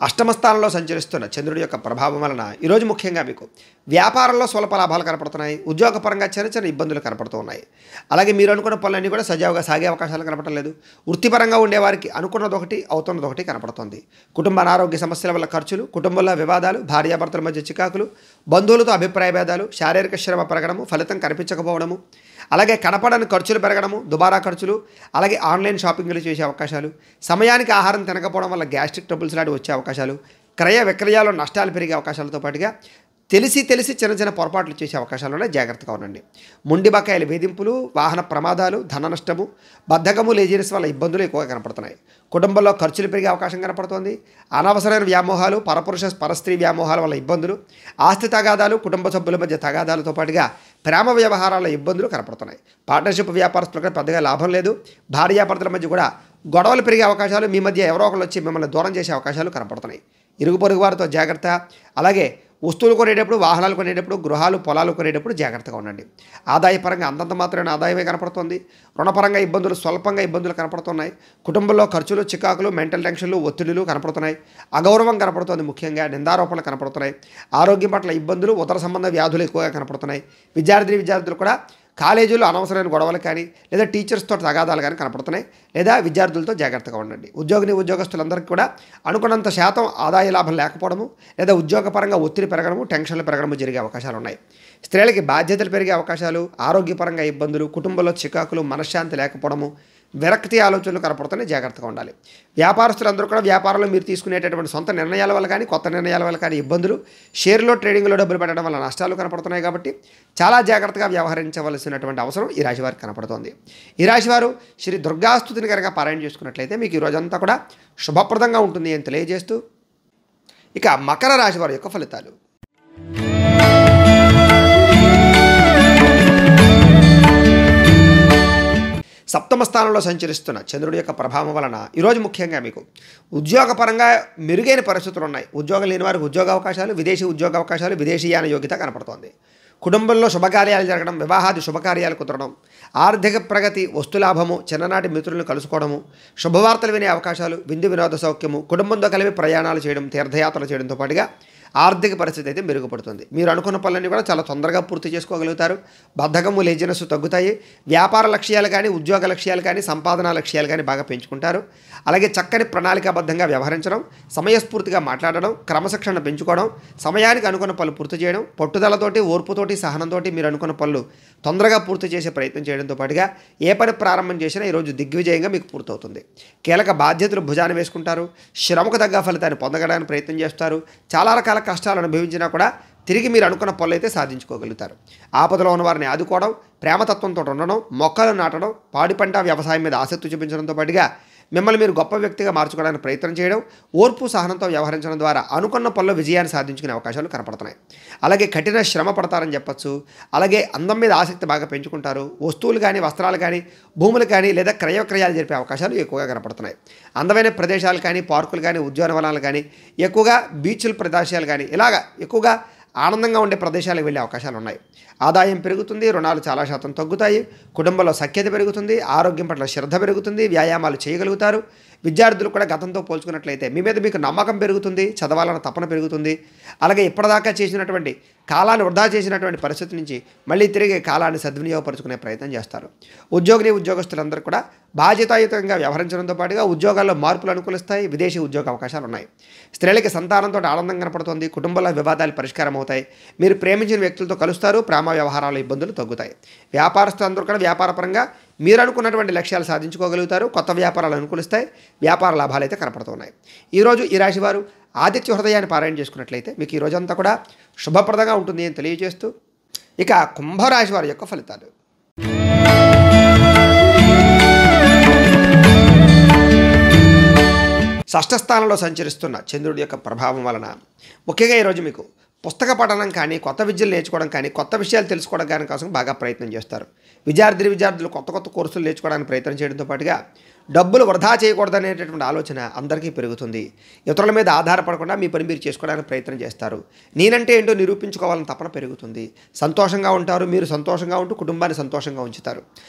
Speaker 1: అష్టమ స్థానంలో సంచరిస్తున్న చంద్రుడి యొక్క ప్రభావం వలన ఈరోజు ముఖ్యంగా మీకు వ్యాపారంలో స్వల్ప లాభాలు కనపడుతున్నాయి. ఉద్యోగపరంగా చిన్న చిన్న ఇబ్బందులు కనపడుతూ ఉన్నాయి. అలాగే మీరు అనుకున్న పనులన్నీ కూడా సజావుగా సాగే అవకాశాలు కనపడటం లేదు. వృత్తిపరంగా ఉండేవారికి అనుకున్నది ఒకటి అవుతున్నది ఒకటి కనపడుతుంది. కుటుంబ అనారోగ్య సమస్యల వల్ల ఖర్చులు, కుటుంబంలో వివాదాలు, భార్యాభర్తల మధ్య చికాకులు, బంధువులతో అభిప్రాయ భేదాలు, శారీరక శ్రమ పెరగడము, ఫలితం కనిపించకపోవడము, అలాగే కనపడని ఖర్చులు పెరగడము, దుబారా ఖర్చులు, అలాగే ఆన్లైన్ షాపింగ్లు చేసే అవకాశాలు, సమయానికి ఆహారం తినకపోవడం వల్ల గ్యాస్ట్రిక్ ట్రబుల్స్ లాంటివి వచ్చే అవకాశాలు, క్రయ విక్రయాల్లో నష్టాలు పెరిగే అవకాశాలతో పాటుగా తెలిసి చిన్న చిన్న పొరపాట్లు చేసే అవకాశాలు ఉన్నాయి. జాగ్రత్తగా ఉండండి. మొండి బకాయిల వేధింపులు, వాహన ప్రమాదాలు, ధన నష్టము, బద్ధకము, లేజినెస్ వల్ల ఇబ్బందులు ఎక్కువగా కనపడుతున్నాయి. కుటుంబంలో ఖర్చులు పెరిగే అవకాశం కనపడుతోంది. అనవసరమైన వ్యామోహాలు, పరస్త్రీ వ్యామోహాల వల్ల ఇబ్బందులు, ఆస్తి తగాదాలు, కుటుంబ సభ్యుల మధ్య తగాదాలతో పాటుగా ప్రేమ వ్యవహారాల ఇబ్బందులు కనపడుతున్నాయి. పార్ట్నర్షిప్ వ్యాపారస్తులకు పెద్దగా లాభం లేదు. భార్యాభర్తల మధ్య కూడా గొడవలు పెరిగే అవకాశాలు, మీ మధ్య ఎవరో ఒకరు వచ్చి మిమ్మల్ని దూరం చేసే అవకాశాలు కనపడుతున్నాయి. ఇరుగు పొరుగు వారితో జాగ్రత్త. అలాగే వస్తువులు కొనేటప్పుడు, వాహనాలు కొనేటప్పుడు, గృహాలు, పొలాలు కొనేటప్పుడు జాగ్రత్తగా ఉండండి. ఆదాయపరంగా అంతంత మాత్రమే ఆదాయమే కనపడుతుంది. రుణపరంగా ఇబ్బందులు, స్వల్పంగా ఇబ్బందులు కనపడుతున్నాయి. కుటుంబంలో ఖర్చులు, చికాకులు, మెంటల్ టెన్షన్లు, ఒత్తిడులు కనపడుతున్నాయి. అగౌరవం కనపడుతుంది. ముఖ్యంగా నిందారోపణలు కనపడుతున్నాయి. ఆరోగ్యం పట్ల ఇబ్బందులు, ఉదర సంబంధ వ్యాధులు ఎక్కువగా కనపడుతున్నాయి. విద్యార్థులు కూడా కాలేజీలో అనవసరమైన గొడవలు కానీ, లేదా టీచర్స్తో తగాదాలు కానీ కనపడుతున్నాయి. లేదా విద్యార్థులతో జాగ్రత్తగా ఉండండి. ఉద్యోగస్తులందరికీ కూడా అనుకున్నంత శాతం ఆదాయ లాభం లేకపోవడము, లేదా ఉద్యోగపరంగా ఒత్తిడి పెరగడము, టెన్షన్లు పెరగడము జరిగే అవకాశాలు ఉన్నాయి. స్త్రీలకి బాధ్యతలు పెరిగే అవకాశాలు, ఆరోగ్యపరంగా ఇబ్బందులు, కుటుంబంలో చికాకులు, మనశ్శాంతి లేకపోవడము, విరక్తి ఆలోచనలు కనపడుతున్నాయి. జాగ్రత్తగా ఉండాలి. వ్యాపారస్తులందరూ కూడా వ్యాపారంలో మీరు తీసుకునేటటువంటి సొంత నిర్ణయాల వల్ల కానీ, కొత్త నిర్ణయాల వల్ల కానీ ఇబ్బందులు, షేర్లో ట్రేడింగ్లో డబ్బులు పెట్టడం వల్ల నష్టాలు కనపడుతున్నాయి. కాబట్టి చాలా జాగ్రత్తగా వ్యవహరించవలసినటువంటి అవసరం ఈ రాశివారికి కనపడుతోంది. ఈ రాశివారు శ్రీ దుర్గాస్తుతిని కనుక పారాయణ చేసుకున్నట్లయితే మీకు ఈ రోజంతా కూడా శుభప్రదంగా ఉంటుంది అని తెలియజేస్తూ, ఇక మకర రాశి వారి యొక్క ఫలితాలు. సప్తమ స్థానంలో సంచరిస్తున్న చంద్రుడి యొక్క ప్రభావం వలన ఈరోజు ముఖ్యంగా మీకు ఉద్యోగపరంగా మెరుగైన పరిస్థితులు ఉన్నాయి. ఉద్యోగం లేని వారికి ఉద్యోగ అవకాశాలు, విదేశీ ఉద్యోగ అవకాశాలు, విదేశీయాన యోగ్యత కనపడుతోంది. కుటుంబంలో శుభకార్యాలు జరగడం, వివాహాది శుభకార్యాలు కుదరడం, ఆర్థిక ప్రగతి, వస్తులాభము, చిన్ననాటి మిత్రులను కలుసుకోవడము, శుభవార్తలు వినే అవకాశాలు, విందు వినోద సౌఖ్యము, కుటుంబంతో కలిపి ప్రయాణాలు చేయడం, తీర్థయాత్రలు చేయడంతో పాటుగా ఆర్థిక పరిస్థితి అయితే మెరుగుపడుతుంది. మీరు అనుకున్న పనులన్నీ కూడా చాలా తొందరగా పూర్తి చేసుకోగలుగుతారు. బద్ధకము, లేజినెస్ తగ్గుతాయి. వ్యాపార లక్ష్యాలు కానీ, ఉద్యోగ లక్ష్యాలు కానీ, సంపాదన లక్ష్యాలు కానీ బాగా పెంచుకుంటారు. అలాగే చక్కని ప్రణాళికాబద్ధంగా వ్యవహరించడం, సమయస్ఫూర్తిగా మాట్లాడడం, క్రమశిక్షణ పెంచుకోవడం, సమయానికి అనుకున్న పనులు పూర్తి చేయడం, పట్టుదలతోటి, ఓర్పుతోటి, సహనంతోటి మీరు అనుకున్న పనులు తొందరగా పూర్తి చేసే ప్రయత్నం చేయడంతో పాటుగా ఏ పని ప్రారంభం చేసినా ఈరోజు దిగ్విజయంగా మీకు పూర్తవుతుంది. కీలక బాధ్యతలు భుజాన వేసుకుంటారు. శ్రమకు తగ్గ ఫలితాన్ని పొందడానికి ప్రయత్నం చేస్తారు. చాలా రకాల కష్టాలు అనుభవించినా కూడా తిరిగి మీరు అనుకున్న పనులు అయితే సాధించుకోగలుగుతారు. ఆపదలో ఉన్న వారిని ఆదుకోవడం, ప్రేమతత్వంతో ఉండడం, మొక్కలు నాటడం, పాడి పంట వ్యవసాయం మీద ఆసక్తి చూపించడంతో పాటుగా మిమ్మల్ని మీరు గొప్ప వ్యక్తిగా మార్చుకోవడానికి ప్రయత్నం చేయడం, ఓర్పు సహనంతో వ్యవహరించడం ద్వారా అనుకున్న పనుల్లో విజయాన్ని సాధించుకునే అవకాశాలు కనపడుతున్నాయి. అలాగే కఠిన శ్రమ పడతారని చెప్పచ్చు. అలాగే అందం మీద ఆసక్తి బాగా పెంచుకుంటారు. వస్తువులు కానీ, వస్త్రాలు కానీ, భూములు కానీ, లేదా క్రయ విక్రయాలు జరిపే అవకాశాలు ఎక్కువగా కనపడుతున్నాయి. అందమైన ప్రదేశాలు కానీ, పార్కులు కానీ, ఉద్యానవనాలు కానీ, ఎక్కువగా బీచ్ల ప్రదేశాలు కానీ, ఇలాగా ఎక్కువగా ఆనందంగా ఉండే ప్రదేశాలకు వెళ్ళే అవకాశాలు ఉన్నాయి. ఆదాయం పెరుగుతుంది. రుణాలు చాలా శాతం తగ్గుతాయి. కుటుంబంలో సఖ్యత పెరుగుతుంది. ఆరోగ్యం పట్ల శ్రద్ధ పెరుగుతుంది. వ్యాయామాలు చేయగలుగుతారు. విద్యార్థులు కూడా గతంతో పోల్చుకున్నట్లయితే మీ మీద మీకు నమ్మకం పెరుగుతుంది. చదవాలన్న తపన పెరుగుతుంది. అలాగే ఇప్పటిదాకా చేసినటువంటి కాలాన్ని వృధా చేసినటువంటి పరిస్థితి నుంచి మళ్ళీ తిరిగి కాలాన్ని సద్వినియోగపరుచుకునే ప్రయత్నం చేస్తారు. ఉద్యోగస్తులందరూ కూడా బాధ్యతాయుతంగా వ్యవహరించడంతో పాటుగా ఉద్యోగాల్లో మార్పులు అనుకూలిస్తాయి. విదేశీ ఉద్యోగ అవకాశాలు ఉన్నాయి. స్త్రీలకి సంతానంతో ఆనందం కనపడుతుంది. కుటుంబంలో వివాదాలు పరిష్కారం అవుతాయి. మీరు ప్రేమించిన వ్యక్తులతో కలుస్తారు. ప్రేమ వ్యవహారాల ఇబ్బందులు తగ్గుతాయి. వ్యాపారస్తులందరూ కూడా వ్యాపారపరంగా మీరు అనుకున్నటువంటి లక్ష్యాలు సాధించుకోగలుగుతారు. కొత్త వ్యాపారాలు అనుకూలిస్తాయి. వ్యాపార లాభాలు అయితే కనపడుతున్నాయి. ఈరోజు ఈ రాశి వారు ఆదిత్య హృదయాన్ని పారాయణ చేసుకున్నట్లయితే మీకు ఈ రోజంతా కూడా శుభప్రదంగా ఉంటుంది అని తెలియజేస్తూ, ఇక కుంభరాశి వారి యొక్క ఫలితాలు. షష్ఠ స్థానంలో సంచరిస్తున్న చంద్రుడి యొక్క ప్రభావం వలన ముఖ్యంగా ఈరోజు మీకు పుస్తక పఠనం కానీ, కొత్త విద్యలు నేర్చుకోవడం కానీ, కొత్త విషయాలు తెలుసుకోవడం కానీ కోసం బాగా ప్రయత్నం చేస్తారు. విద్యార్థులు కొత్త కోర్సులు నేర్చుకోవడానికి ప్రయత్నం చేయడంతో పాటుగా డబ్బులు వృధా చేయకూడదనేటటువంటి ఆలోచన అందరికీ పెరుగుతుంది. ఇతరుల మీద ఆధారపడకుండా మీ పని మీరు చేసుకోవడానికి ప్రయత్నం చేస్తారు. నేనంటే ఏంటో నిరూపించుకోవాలని తపన పెరుగుతుంది. సంతోషంగా ఉంటారు. మీరు సంతోషంగా ఉంటూ కుటుంబాన్ని సంతోషంగా ఉంచుతారు.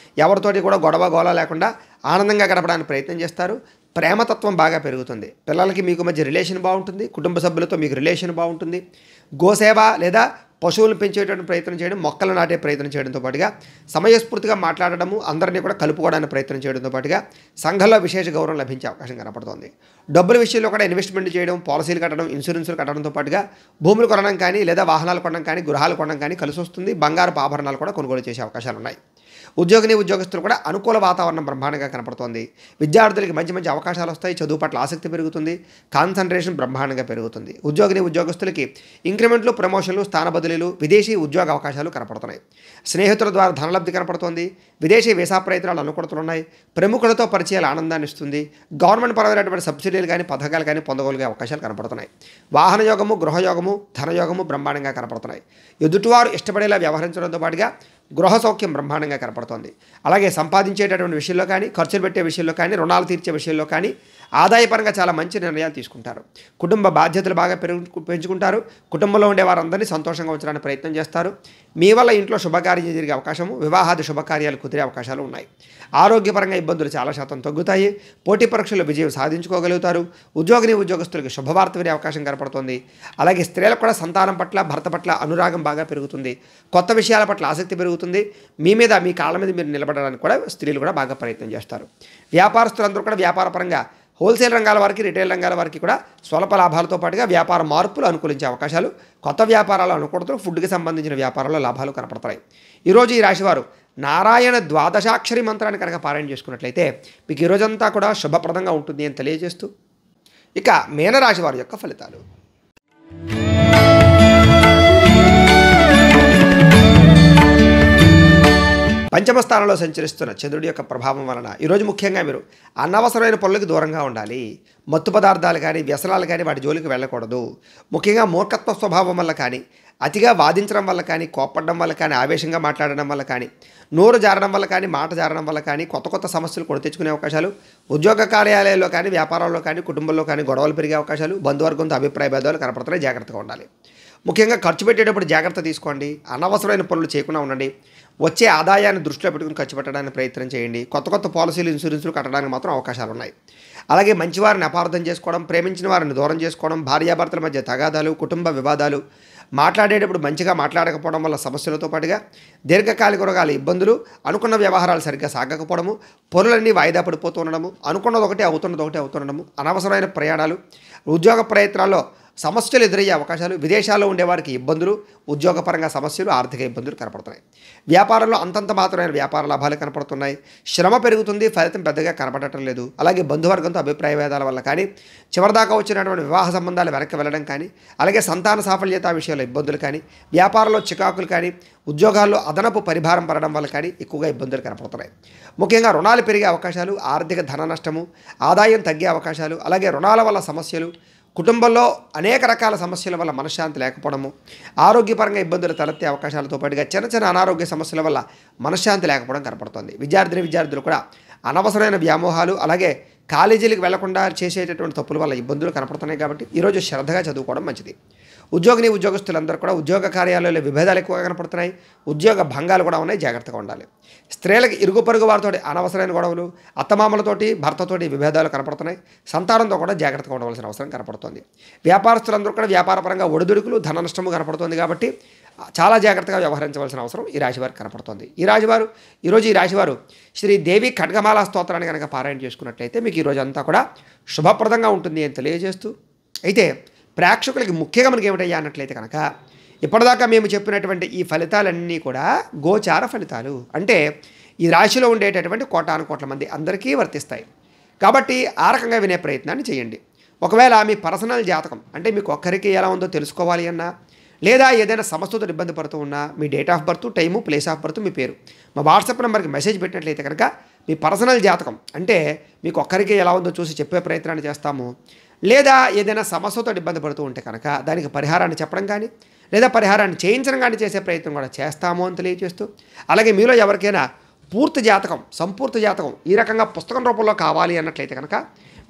Speaker 1: ఎవరితోటి కూడా గొడవ గోళ లేకుండా ఆనందంగా గడపడానికి ప్రయత్నం చేస్తారు. ప్రేమతత్వం బాగా పెరుగుతుంది. పిల్లలకి మీకు మధ్య రిలేషన్ బాగుంటుంది. కుటుంబ సభ్యులతో మీకు రిలేషన్ బాగుంటుంది. గోసేవ లేదా పశువులను పెంచేటువంటి ప్రయత్నం చేయడం, మొక్కలు నాటే ప్రయత్నం చేయడంతో పాటుగా సమయస్ఫూర్తిగా మాట్లాడడము, అందరినీ కూడా కలుపుకోవడానికి ప్రయత్నం చేయడంతో పాటుగా సంఘంలో విశేష గౌరవం లభించే అవకాశం కనపడుతోంది. డబ్బుల విషయంలో కూడా ఇన్వెస్ట్మెంట్ చేయడం, పాలసీలు కట్టడం, ఇన్సూరెన్సులు కట్టడంతో పాటుగా భూములు కొనడం కానీ, లేదా వాహనాలు కొనడం కానీ, గృహాలు కొనడం కానీ కలిసి వస్తుంది. బంగారపు ఆభరణాలు కూడా కొనుగోలు చేసే అవకాశాలు ఉన్నాయి. ఉద్యోగస్తులు కూడా అనుకూల వాతావరణం బ్రహ్మాండంగా కనపడుతోంది. విద్యార్థులకి మంచి మంచి అవకాశాలు వస్తాయి. చదువు పట్ల ఆసక్తి పెరుగుతుంది. కాన్సన్ట్రేషన్ బ్రహ్మాండంగా పెరుగుతుంది. ఉద్యోగస్తులకి ఇంక్రిమెంట్లు, ప్రమోషన్లు, స్థాన బదిలీలు, విదేశీ ఉద్యోగ అవకాశాలు కనపడుతున్నాయి. స్నేహితుల ద్వారా ధనలబ్ధి కనపడుతోంది. విదేశీ వీసా ప్రయత్నాలు అనుకూలతలున్నాయి. ప్రముఖులతో పరిచయాలు ఆనందాన్ని ఇస్తుంది. గవర్నమెంట్ పరమైనటువంటి సబ్సిడీలు కానీ, పథకాలు కానీ పొందగలిగే అవకాశాలు కనపడుతున్నాయి. వాహన యోగము, గృహయోగము, ధనయోగము బ్రహ్మాండంగా కనపడుతున్నాయి. ఎదుటివారు ఇష్టపడేలా వ్యవహరించడంతో పాటుగా గృహ సౌఖ్యం బ్రహ్మాండంగా కనపడుతోంది. అలాగే సంపాదించేటటువంటి విషయంలో కానీ, ఖర్చులు పెట్టే విషయంలో కానీ, రుణాలు తీర్చే విషయంలో కానీ ఆదాయపరంగా చాలా మంచి నిర్ణయాలు తీసుకుంటారు. కుటుంబ బాధ్యతలు బాగా పెంచుకుంటారు. కుటుంబంలో ఉండే వారందరినీ సంతోషంగా ఉంచడానికి ప్రయత్నం చేస్తారు. మీ వల్ల ఇంట్లో శుభకార్యం జరిగే అవకాశము, వివాహాది శుభకార్యాలు కుదిరే అవకాశాలు ఉన్నాయి. ఆరోగ్యపరంగా ఇబ్బందులు చాలా శాతం తగ్గుతాయి. పోటీ పరీక్షల్లో విజయం సాధించుకోగలుగుతారు. ఉద్యోగస్తులకు శుభవార్త వినే అవకాశం కనపడుతుంది. అలాగే స్త్రీలకు కూడా సంతానం పట్ల, భర్త పట్ల అనురాగం బాగా పెరుగుతుంది. కొత్త విషయాల పట్ల ఆసక్తి పెరుగుతుంది. మీ కాళ్ళ మీద మీరు నిలబడడానికి కూడా స్త్రీలు కూడా బాగా ప్రయత్నం చేస్తారు. వ్యాపారస్తులందరూ కూడా వ్యాపారపరంగా హోల్సేల్ రంగాల వారికి, రిటైల్ రంగాల వారికి కూడా స్వల్ప లాభాలతో పాటుగా వ్యాపార మార్పులు అనుకూలించే అవకాశాలు, కొత్త వ్యాపారాలు అనుకూలతలు, ఫుడ్కి సంబంధించిన వ్యాపారాల్లో లాభాలు కనపడతాయి. ఈరోజు ఈ రాశివారు నారాయణ ద్వాదశాక్షరి మంత్రాన్ని కనుక పారాయణ చేసుకున్నట్లయితే మీకు ఈ రోజంతా కూడా శుభప్రదంగా ఉంటుంది అని తెలియజేస్తూ, ఇక మీనరాశి వారి యొక్క ఫలితాలు. పంచమ స్థానంలో సంచరిస్తున్న చంద్రుడి యొక్క ప్రభావం వలన ఈరోజు ముఖ్యంగా మీరు అనవసరమైన పనులకు దూరంగా ఉండాలి. మత్తు పదార్థాలు కానీ, వ్యసనాలు కానీ వాటి జోలికి వెళ్ళకూడదు. ముఖ్యంగా మూర్ఖత్వ స్వభావం వల్ల కానీ, అతిగా వాదించడం వల్ల కానీ, కోప్పడడం వల్ల కానీ, ఆవేశంగా మాట్లాడడం వల్ల కానీ, నోరు జారడం వల్ల కానీ, మాట జారడం వల్ల కానీ కొత్త సమస్యలు కొని తెచ్చుకునే అవకాశాలు, ఉద్యోగ కార్యాలయాల్లో కానీ, వ్యాపారాల్లో కానీ, కుటుంబంలో కానీ గొడవలు పెరిగే అవకాశాలు, బంధువర్గంతో అభిప్రాయ భేదాలు కనపడుతున్నాయి. జాగ్రత్తగా ఉండాలి. ముఖ్యంగా ఖర్చు పెట్టేటప్పుడు జాగ్రత్త తీసుకోండి. అనవసరమైన పనులు చేయకుండా ఉండండి. వచ్చే ఆదాయాన్ని దృష్టిలో పెట్టుకుని ఖర్చు పెట్టడానికి ప్రయత్నం చేయండి. కొత్త పాలసీలు, ఇన్సూరెన్సులు కట్టడానికి మాత్రం అవకాశాలు ఉన్నాయి. అలాగే మంచివారిని అపార్థం చేసుకోవడం, ప్రేమించిన వారిని దూరం చేసుకోవడం, భార్యాభర్తల మధ్య తగాదాలు, కుటుంబ వివాదాలు, మాట్లాడేటప్పుడు మంచిగా మాట్లాడకపోవడం వల్ల సమస్యలతో పాటుగా దీర్ఘకాలిక రోగాల ఇబ్బందులు, అనుకున్న వ్యవహారాలు సరిగ్గా సాగకపోవడము, పనులన్నీ వాయిదా పడిపోతూ ఉండడము, అనుకున్నది ఒకటి అవుతుండడము, అనవసరమైన ప్రయాణాలు, ఉద్యోగ ప్రయత్నాల్లో సమస్యలు ఎదురయ్యే అవకాశాలు, విదేశాల్లో ఉండేవారికి ఇబ్బందులు, ఉద్యోగపరంగా సమస్యలు, ఆర్థిక ఇబ్బందులు కనపడుతున్నాయి. వ్యాపారంలో అంతంత మాత్రమైన వ్యాపార లాభాలు కనపడుతున్నాయి. శ్రమ పెరుగుతుంది, ఫలితం పెద్దగా కనపడటం లేదు. అలాగే బంధువర్గంతో అభిప్రాయ భేదాల వల్ల కానీ, చివరిదాకా వచ్చినటువంటి వివాహ సంబంధాలు వెనక్కి వెళ్ళడం కానీ, అలాగే సంతాన సాఫల్యత విషయంలో ఇబ్బందులు కానీ, వ్యాపారంలో చికాకులు కానీ, ఉద్యోగాల్లో అదనపు పరిభారం పడడం వల్ల కానీ ఎక్కువగా ఇబ్బందులు కనపడుతున్నాయి. ముఖ్యంగా రుణాలు పెరిగే అవకాశాలు, ఆర్థిక ధన నష్టము, ఆదాయం తగ్గే అవకాశాలు, అలాగే రుణాల వల్ల సమస్యలు, కుటుంబంలో అనేక రకాల సమస్యల వల్ల మనశ్శాంతి లేకపోవడము, ఆరోగ్యపరంగా ఇబ్బందులు తలెత్తే అవకాశాలతో పాటుగా చిన్న అనారోగ్య సమస్యల వల్ల మనశ్శాంతి లేకపోవడం కనపడుతుంది. విద్యార్థులు కూడా అనవసరమైన వ్యామోహాలు, అలాగే కాలేజీలకు వెళ్లకుండా చేసేటటువంటి తప్పుల వల్ల ఇబ్బందులు కనపడుతున్నాయి. కాబట్టి ఈరోజు శ్రద్ధగా చదువుకోవడం మంచిది. ఉద్యోగస్తులందరూ కూడా ఉద్యోగ కార్యాలయాల్లో విభేదాలు ఎక్కువగా కనపడుతున్నాయి. ఉద్యోగ భంగాలు కూడా ఉన్నాయి. జాగ్రత్తగా ఉండాలి. స్త్రీలకు ఇరుగు పొరుగు వారితో అనవసరమైన గొడవలు, అత్తమామలతోటి, భర్తతోటి విభేదాలు కనపడుతున్నాయి. సంతానంతో కూడా జాగ్రత్తగా ఉండవలసిన అవసరం కనపడుతుంది. వ్యాపారస్తులందరూ కూడా వ్యాపారపరంగా ఒడిదుడుకులు, ధన నష్టము కనపడుతుంది. కాబట్టి చాలా జాగ్రత్తగా వ్యవహరించవలసిన అవసరం ఈ రాశివారికి కనపడుతుంది. ఈరోజు ఈ రాశివారు శ్రీ దేవి ఖడ్గమాల స్తోత్రాన్ని కనుక పారాయణ చేసుకున్నట్లయితే మీకు ఈరోజు అంతా కూడా శుభప్రదంగా ఉంటుంది అని తెలియజేస్తూ, అయితే ప్రేక్షకులకి ముఖ్యంగా మనకి ఏమిటయ్యా అన్నట్లయితే కనుక ఇప్పటిదాకా మేము చెప్పినటువంటి ఈ ఫలితాలన్నీ కూడా గోచార ఫలితాలు. అంటే ఈ రాశిలో ఉండేటటువంటి కోటాను మంది అందరికీ వర్తిస్తాయి. కాబట్టి ఆ రకంగా వినే ప్రయత్నాన్ని చేయండి. ఒకవేళ మీ పర్సనల్ జాతకం అంటే మీకు ఒక్కరికి ఎలా ఉందో తెలుసుకోవాలి అన్నా, లేదా ఏదైనా సమస్యతో ఇబ్బంది పడుతూ ఉన్నా మీ date of birth, time, place of birth, మీ పేరు మా వాట్సాప్ నెంబర్కి మెసేజ్ పెట్టినట్లయితే కనుక మీ పర్సనల్ జాతకం అంటే మీకు ఒక్కరికి ఎలా ఉందో చూసి చెప్పే ప్రయత్నాన్ని చేస్తాము. లేదా ఏదైనా సమస్యతో ఇబ్బంది పడుతూ ఉంటే కనుక దానికి పరిహారాన్ని చెప్పడం కానీ, లేదా పరిహారాన్ని చేయించడం కానీ చేసే ప్రయత్నం కూడా చేస్తాము అని తెలియజేస్తూ, అలాగే మీలో ఎవరికైనా పూర్తి జాతకం, సంపూర్తి జాతకం ఈ రకంగా పుస్తకం రూపంలో కావాలి అన్నట్లయితే కనుక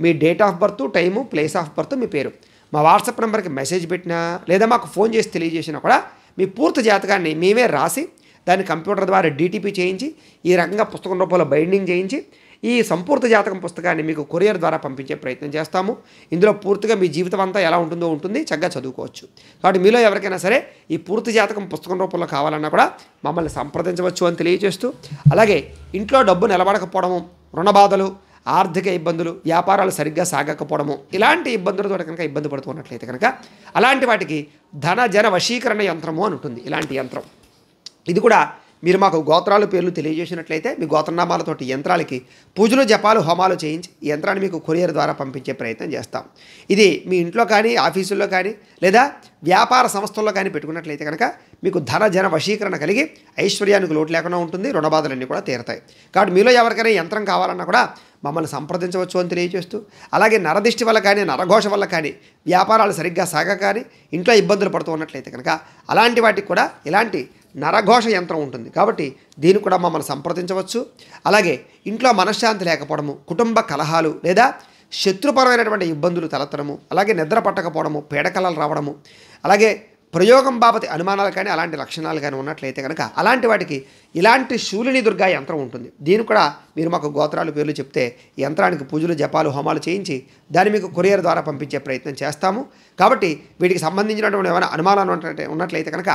Speaker 1: మీ date of birth, time, place of birth, మీ పేరు మా వాట్సాప్ నెంబర్కి మెసేజ్ పెట్టినా, లేదా మాకు ఫోన్ చేసి తెలియజేసినా కూడా మీ పూర్తి జాతకాన్ని మేమే రాసి దాన్ని కంప్యూటర్ ద్వారా డీటీపీ చేయించి ఈ రకంగా పుస్తకం రూపంలో బైండింగ్ చేయించి ఈ సంపూర్తి జాతకం పుస్తకాన్ని మీకు కొరియర్ ద్వారా పంపించే ప్రయత్నం చేస్తాము. ఇందులో పూర్తిగా మీ జీవితం అంతా ఎలా ఉంటుందో ఉంటుంది, చక్కగా చదువుకోవచ్చు. కాబట్టి మీలో ఎవరికైనా సరే ఈ పూర్తి జాతకం పుస్తకం రూపంలో కావాలన్నా కూడా మమ్మల్ని సంప్రదించవచ్చు అని తెలియజేస్తూ, అలాగే ఇంట్లో డబ్బు నిలబడకపోవడము, రుణ బాధలు, ఆర్థిక ఇబ్బందులు, వ్యాపారాలు సరిగ్గా సాగకపోవడము, ఇలాంటి ఇబ్బందులతో కనుక ఇబ్బంది పడుతున్నట్లయితే కనుక అలాంటి వాటికి ధన జన వశీకరణ యంత్రము అని ఉంటుంది. ఇలాంటి యంత్రం ఇది కూడా మీరు మాకు గోత్రాలు పేర్లు తెలియజేసినట్లయితే మీ గోత్రనామాలతోటి యంత్రాలకి పూజలు జపాలు హోమాలు చేయించి ఈ యంత్రాన్ని మీకు కొరియర్ ద్వారా పంపించే ప్రయత్నం చేస్తాం. ఇది మీ ఇంట్లో కానీ ఆఫీసుల్లో కానీ లేదా వ్యాపార సంస్థల్లో కానీ పెట్టుకున్నట్లయితే కనుక మీకు ధన జన వశీకరణ కలిగి ఐశ్వర్యానికి లోటు లేకుండా ఉంటుంది, రుణబాధలన్నీ కూడా తీరతాయి. కాబట్టి మీలో ఎవరికైనా యంత్రం కావాలన్నా కూడా మమ్మల్ని సంప్రదించవచ్చు అని తెలియజేస్తూ, అలాగే నరదిష్టి వల్ల కానీ నరఘోష వల్ల కానీ వ్యాపారాలు సరిగ్గా సాగక కానీ ఇంట్లో ఇబ్బందులు పడుతూ ఉన్నట్లయితే కనుక అలాంటి వాటికి కూడా ఇలాంటి నరఘోష యంత్రం ఉంటుంది. కాబట్టి దీన్ని కూడా మమ్మల్ని సంప్రదించవచ్చు. అలాగే ఇంట్లో మనశ్శాంతి లేకపోవడము, కుటుంబ కలహాలు లేదా శత్రుపరమైనటువంటి ఇబ్బందులు తలెత్తడము, అలాగే నిద్ర పట్టకపోవడము, పీడకలలు రావడము, అలాగే ప్రయోగం బాబతి అనుమానాలు కానీ అలాంటి లక్షణాలు కానీ ఉన్నట్లయితే కనుక అలాంటి వాటికి ఇలాంటి శూలిని దుర్గా యంత్రం ఉంటుంది. దీన్ని కూడా మీరు మాకు గోత్రాలు పేర్లు చెప్తే ఈ యంత్రానికి పూజలు జపాలు హోమాలు చేయించి దాన్ని మీకు కొరియర్ ద్వారా పంపించే ప్రయత్నం చేస్తాము. కాబట్టి వీటికి సంబంధించినటువంటి ఏమైనా అనుమానాలు ఉన్నట్లయితే కనుక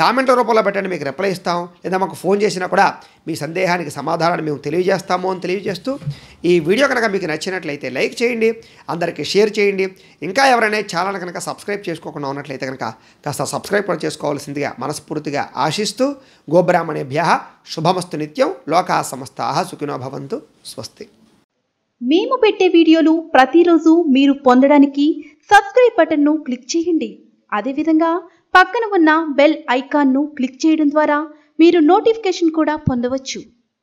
Speaker 1: కామెంట్ల రూపంలో పెట్టండి, మీకు రిప్లై ఇస్తాం. లేదా మాకు ఫోన్ చేసినా కూడా మీ సందేహానికి సమాధానాన్ని మేము తెలియజేస్తాము అని తెలియజేస్తూ, ఈ వీడియో కనుక మీకు నచ్చినట్లయితే లైక్ చేయండి, అందరికీ షేర్ చేయండి. ఇంకా ఎవరైనా ఛానల్ కనుక సబ్స్క్రైబ్ చేసుకోకుండా ఉన్నట్లయితే కనుక కాస్త సబ్స్క్రైబ్ కూడా చేసుకోవాల్సిందిగా మనస్ఫూర్తిగా ఆశిస్తూ, గోబ్రాహ్మణేభ్యః శుభమస్తు నిత్యం, లోకా సమస్తాః సుఖినో భవంతు, స్వస్తి.
Speaker 2: మేము పెట్టే వీడియోలు ప్రతిరోజు మీరు పొందడానికి సబ్స్క్రైబ్ బటన్ను క్లిక్ చేయండి. అదేవిధంగా పక్కన ఉన్న బెల్ ఐకాన్ను క్లిక్ చేయడం ద్వారా మీరు నోటిఫికేషన్ కూడా పొందవచ్చు.